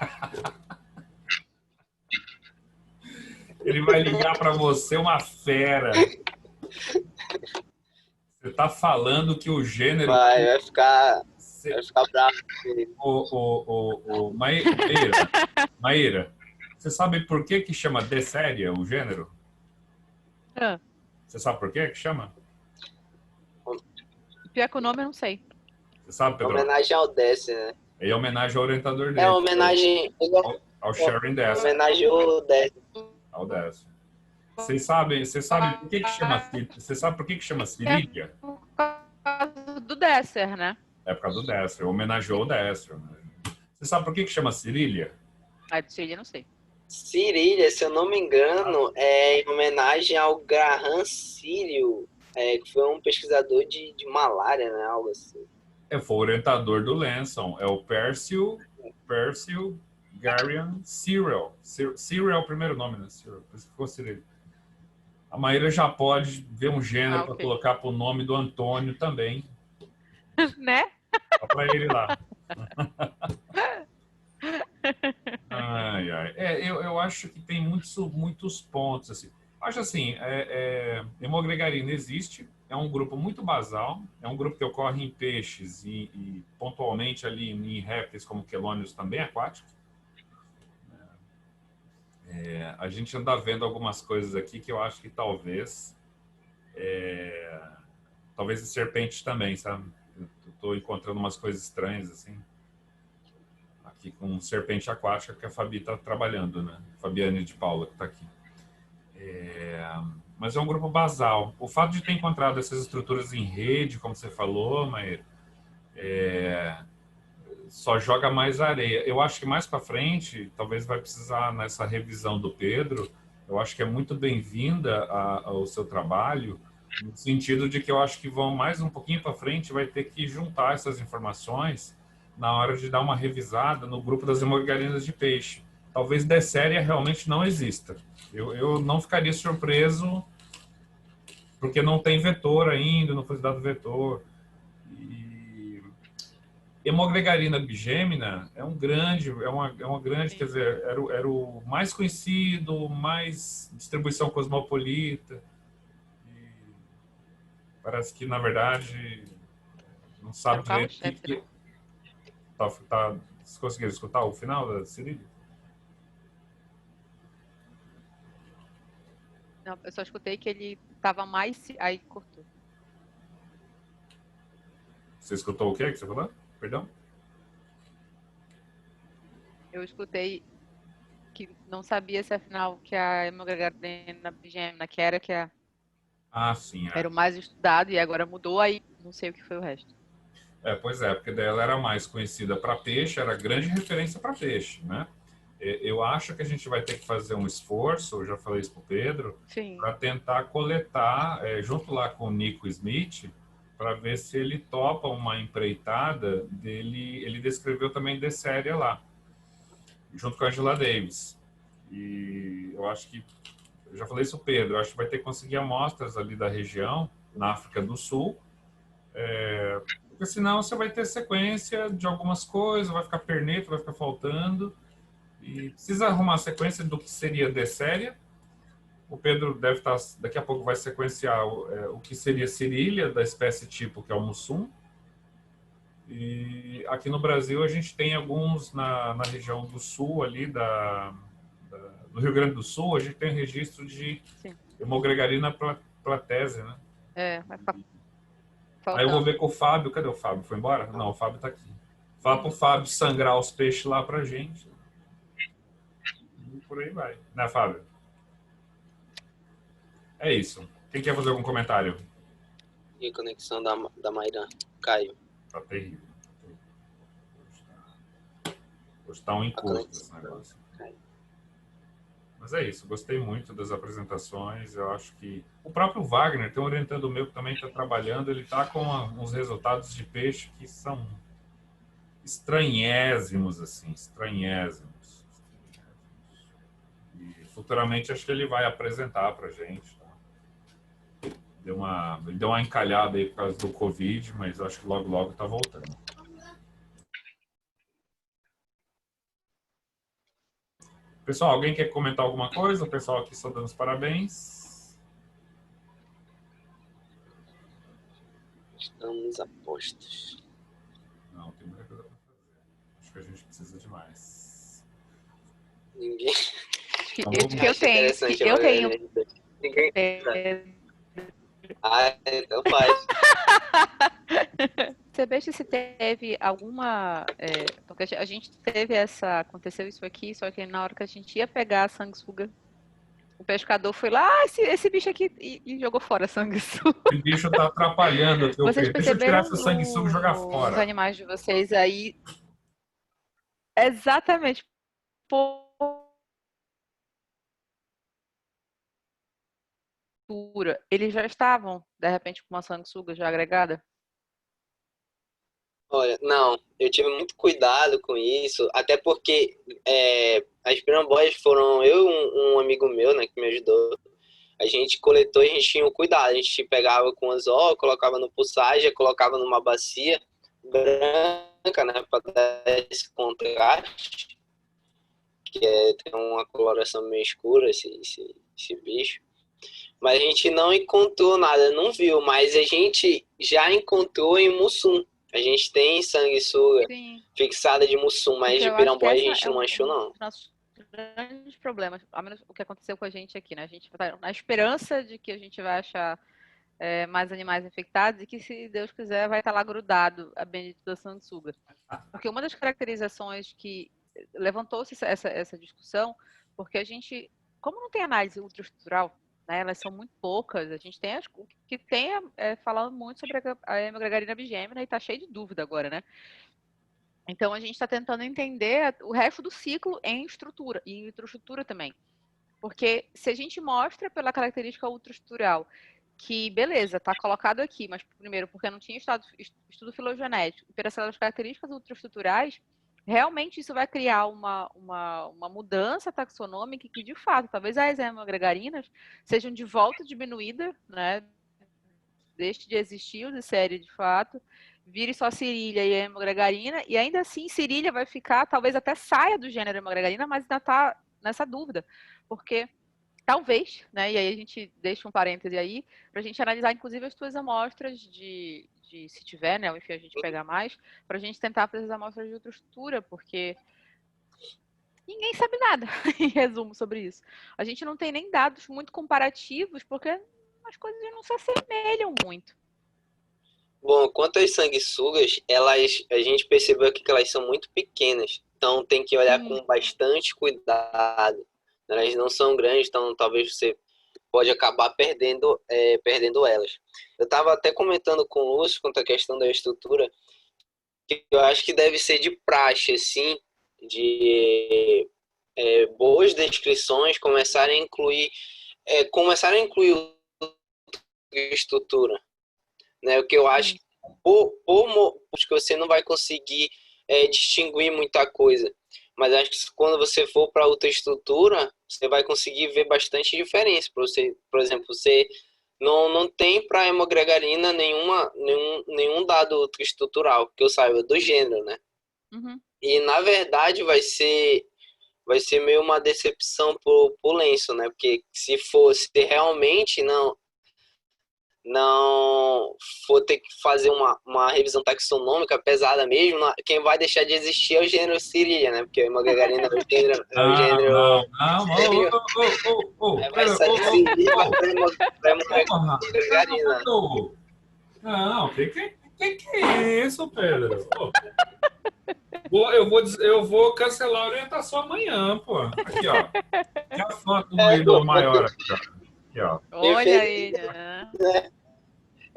Ele vai ligar para você uma fera. Você tá falando que o gênero... Vai ficar bravo. Maíra, você sabe por que chama Deisseria o gênero? Você sabe por que chama? Pior que o nome eu não sei. Você sabe, Pedro? Homenagem ao Décio, né? É homenagem ao orientador dele. É homenagem ao Sharon Décio. Homenagem ao Décio. Ao Décio. Você sabe por que chama? Você sabe por que chama Cirília? Por causa do Desser, né? É por causa do Décio. Homenageou o Décio. Você sabe por que chama Cirília? A de Cirília, não sei. Cirília, se eu não me engano, é em homenagem ao Graham Círio, que foi um pesquisador de malária, né? Algo assim. Foi o orientador do Lanson. É o Percival Garian Cyril. Cyril é o primeiro nome, né? Cyril. Por isso que ficou Cirília. A Maíra já pode ver um gênero para colocar para o nome do Antônio também. Né? Só para ele lá. Ai, ai. Eu acho que tem muitos pontos. Assim. Acho assim, hemogregarina existe, é um grupo muito basal, é um grupo que ocorre em peixes e pontualmente ali em répteis como quelônios também aquáticos. A gente anda vendo algumas coisas aqui que eu acho que talvez em serpentes também, sabe? Eu estou encontrando umas coisas estranhas assim. Aqui com serpente aquática que a Fabi está trabalhando, né? Fabiane de Paula que está aqui. Mas é um grupo basal. O fato de ter encontrado essas estruturas em rede, como você falou, Maíra, só joga mais areia. Eu acho que mais para frente, talvez vai precisar, nessa revisão do Pedro, eu acho que é muito bem-vinda ao seu trabalho, no sentido de que eu acho que vão mais um pouquinho para frente, vai ter que juntar essas informações na hora de dar uma revisada no grupo das hemogarinas de peixe. Talvez Desséria realmente não exista. Eu não ficaria surpreso, porque não tem vetor ainda, não foi dado vetor. E Hemogregarina bigêmina é uma grande, quer dizer, era o mais conhecido, mais distribuição cosmopolita. E parece que, na verdade, não Era sabe o direito o carro-chefe, que... né? Vocês conseguiram escutar o final da Cirília? Não, eu só escutei que ele estava mais... Aí cortou. Você escutou o quê que você falou? Perdão? Eu escutei que não sabia se afinal que a hemogregarina bigêmina, Ah, sim. era o mais estudado e agora mudou, aí não sei o que foi o resto. Pois é, porque dela era mais conhecida para peixe, era grande referência para peixe, né? Eu acho que a gente vai ter que fazer um esforço, eu já falei isso para o Pedro, Sim. para tentar coletar, junto lá com o Nico Smith, para ver se ele topa uma empreitada dele. Ele descreveu também Desséria lá, junto com a Angela Davis. E eu acho que, eu já falei isso para o Pedro, eu acho que vai ter que conseguir amostras ali da região, na África do Sul, porque senão você vai ter sequência de algumas coisas, vai ficar perneta, vai ficar faltando. E precisa arrumar a sequência do que seria Desséria. O Pedro deve estar, daqui a pouco vai sequenciar o que seria Cirília, da espécie tipo, que é o Mussum. E aqui no Brasil a gente tem alguns na região do sul, ali do Rio Grande do Sul, a gente tem registro de Sim. Hemogregarina platese, né? Vai ficar Aí eu vou faltando. ver com o Fábio. Cadê o Fábio? Foi embora? Não, o Fábio está aqui. Fala para o Fábio sangrar os peixes lá pra gente. E por aí vai. Né, Fábio? É isso. Quem quer fazer algum comentário? E a conexão da Mayra caiu. Tá terrível. Hoje tá um encosto esse negócio. Mas é isso. Gostei muito das apresentações. Eu acho que o próprio Wagner, tem um orientando meu que também está trabalhando, ele está com uns resultados de peixe que são estranhésimos, assim. Estranhésimos. E futuramente acho que ele vai apresentar pra gente. Tá? Ele deu uma encalhada aí por causa do Covid, mas acho que logo, logo tá voltando. Pessoal, alguém quer comentar alguma coisa? O pessoal aqui só dando os parabéns. Estamos a postos. Não, tem muita coisa para fazer. Acho que a gente precisa de mais. Ninguém. Eu tenho. Ninguém. Então faz. Você vê se teve alguma... porque a gente teve aconteceu isso aqui, só que na hora que a gente ia pegar a sanguessuga, o pescador foi lá, esse bicho aqui, e jogou fora a sanguessuga. Esse bicho tá atrapalhando aqui o Vocês peixe. Deixa eu tirar perceberam essa sanguessuga e jogar nos fora. animais de vocês aí, exatamente, eles já estavam, de repente, com uma sanguessuga já agregada? Olha, não, eu tive muito cuidado com isso, até porque as piramboias foram eu e um amigo meu, né, que me ajudou. A gente coletou e a gente tinha um cuidado. A gente pegava com anzol, colocava no pulsagem, colocava numa bacia branca, né, para dar esse contraste, que tem uma coloração meio escura esse bicho. Mas a gente não encontrou nada, não viu, mas a gente já encontrou em Mussum. A gente tem sanguessuga fixada de Mussum, mas de piramboia a gente não achou, não. Nossos grandes problemas, ao menos o que aconteceu com a gente aqui, né? A gente está na esperança de que a gente vai achar mais animais infectados e que, se Deus quiser, vai estar lá grudado a bendita da sanguessuga. Porque uma das caracterizações que levantou-se essa discussão, porque a gente, como não tem análise ultraestrutural, né, elas são muito poucas, a gente tem o que tem falando muito sobre a hemogregarina bigêmina e está cheio de dúvida agora, né? Então a gente está tentando entender o resto do ciclo em estrutura e em ultraestrutura também. Porque se a gente mostra pela característica ultraestrutural que, beleza, está colocado aqui, mas primeiro, porque não tinha estudo filogenético, e pelas características ultraestruturais, realmente isso vai criar uma mudança taxonômica que, de fato, talvez as hemogregarinas sejam de volta diminuídas, né? Deixe de existir o de série de fato, vire só cirília e hemogregarina, e ainda assim cirília vai ficar, talvez até saia do gênero hemogregarina, mas ainda está nessa dúvida, porque talvez, né, e aí a gente deixa um parêntese aí, para a gente analisar inclusive as tuas amostras de se tiver, né, enfim, a gente pegar mais, para a gente tentar fazer as amostras de ultraestrutura, porque ninguém sabe nada, em resumo, sobre isso. A gente não tem nem dados muito comparativos, porque as coisas não se assemelham muito. Bom, quanto às sanguessugas, a gente percebeu aqui que elas são muito pequenas, então tem que olhar com bastante cuidado. Elas não são grandes, então talvez você pode acabar perdendo elas. Eu estava até comentando com o Lúcio quanto à questão da estrutura, que eu acho que deve ser de praxe, assim, de boas descrições começarem a incluir estrutura, né? O que eu acho que você não vai conseguir distinguir muita coisa, mas acho que quando você for para outra estrutura, você vai conseguir ver bastante diferença. Por exemplo, você não tem para hemogregarina nenhum dado estrutural que eu saiba do gênero, né? Uhum. E na verdade vai ser meio uma decepção pro lenço, né? Porque se realmente não for ter que fazer uma revisão taxonômica pesada mesmo, quem vai deixar de existir é o gênero Cirília, né? Porque a hemogregarina é o gênero sério. Aí vai sair Cirília pra hemogregarina. Não, que é isso, Pedro? Eu vou cancelar a orientação amanhã, pô. Aqui, ó. Tem a foto do ídolo maior aqui, ó. Aqui, ó. Olha aí, né?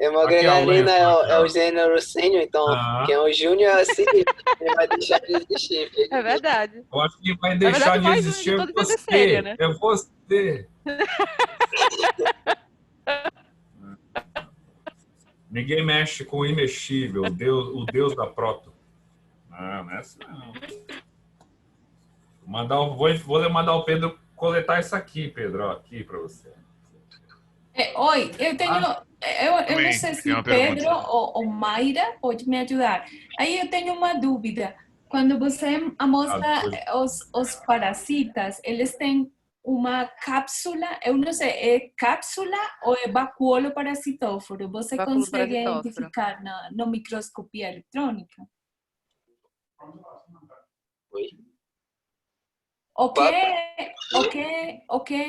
Hemogregarina é o gênero sênior, então quem é o júnior é assim, ele vai deixar de existir. É verdade. Eu acho que vai deixar de existir você. Né? É você. Ninguém mexe com o imexível, o deus da proto. Não é assim, não. Vou mandar o Pedro coletar isso aqui, Pedro, ó, aqui para você. Oi, eu tenho... Eu não sei se Pedro ou Mayra pode me ajudar. Aí eu tenho uma dúvida. Quando você amostra os parasitas, eles têm uma cápsula, eu não sei, é cápsula ou é vacuolo parasitóforo? Você consegue identificar na microscopia eletrônica? Oi? O que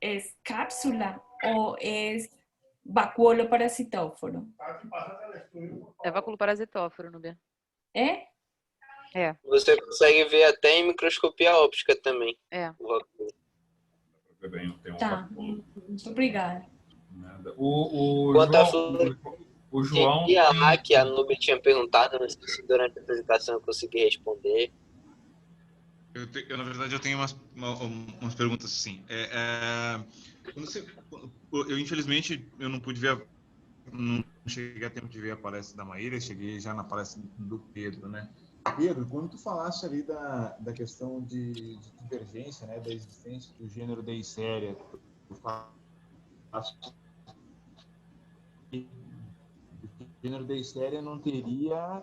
es cápsula o es vacuolo parasitóforo? É vacuolo parasitóforo, Núbia. É? É. Você consegue ver até em microscopia óptica também. É. Tá, muito obrigada. O João... E lá que a Núbia tinha perguntado, não sei se durante a apresentação eu consegui responder. Na verdade, eu tenho umas perguntas assim. Infelizmente, eu não pude ver, não cheguei a tempo de ver a palestra da Maíra, cheguei já na palestra do Pedro, né? Pedro, quando tu falaste ali da questão de divergência, né, da existência do gênero Deisseria, tu falaste que o gênero Deisseria não teria...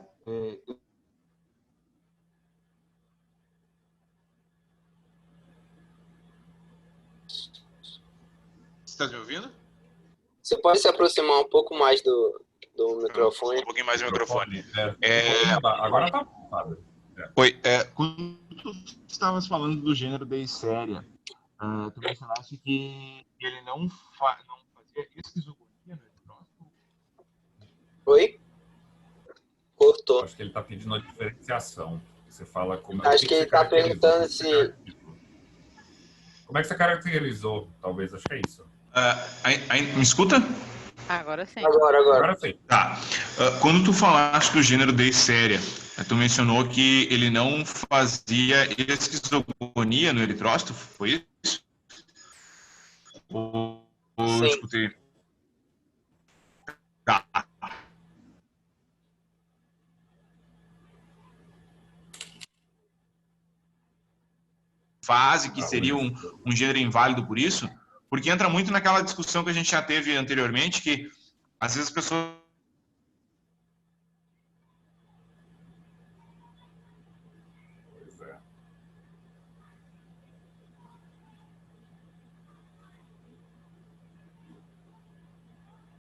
Você está me ouvindo? Você pode se aproximar um pouco mais do microfone? Um pouquinho mais do microfone. Agora tá ocupado. Oi, quando tu estavas falando do gênero Deisseria, tu mencionaste que ele não fazia esquizofonia no próximo? Oi? Cortou. Acho que ele está pedindo a diferenciação. Você fala como... Acho que ele está perguntando se... Como é que você caracterizou? Talvez, acho que é isso. Me escuta? Agora sim. Agora sim. Tá. Quando tu falaste do gênero Deisseria, tu mencionou que ele não fazia esquizogonia no eritrócito, foi Ou Sim. escutei. Tá. Fase que seria um gênero inválido por isso, porque entra muito naquela discussão que a gente já teve anteriormente, que às vezes as pessoas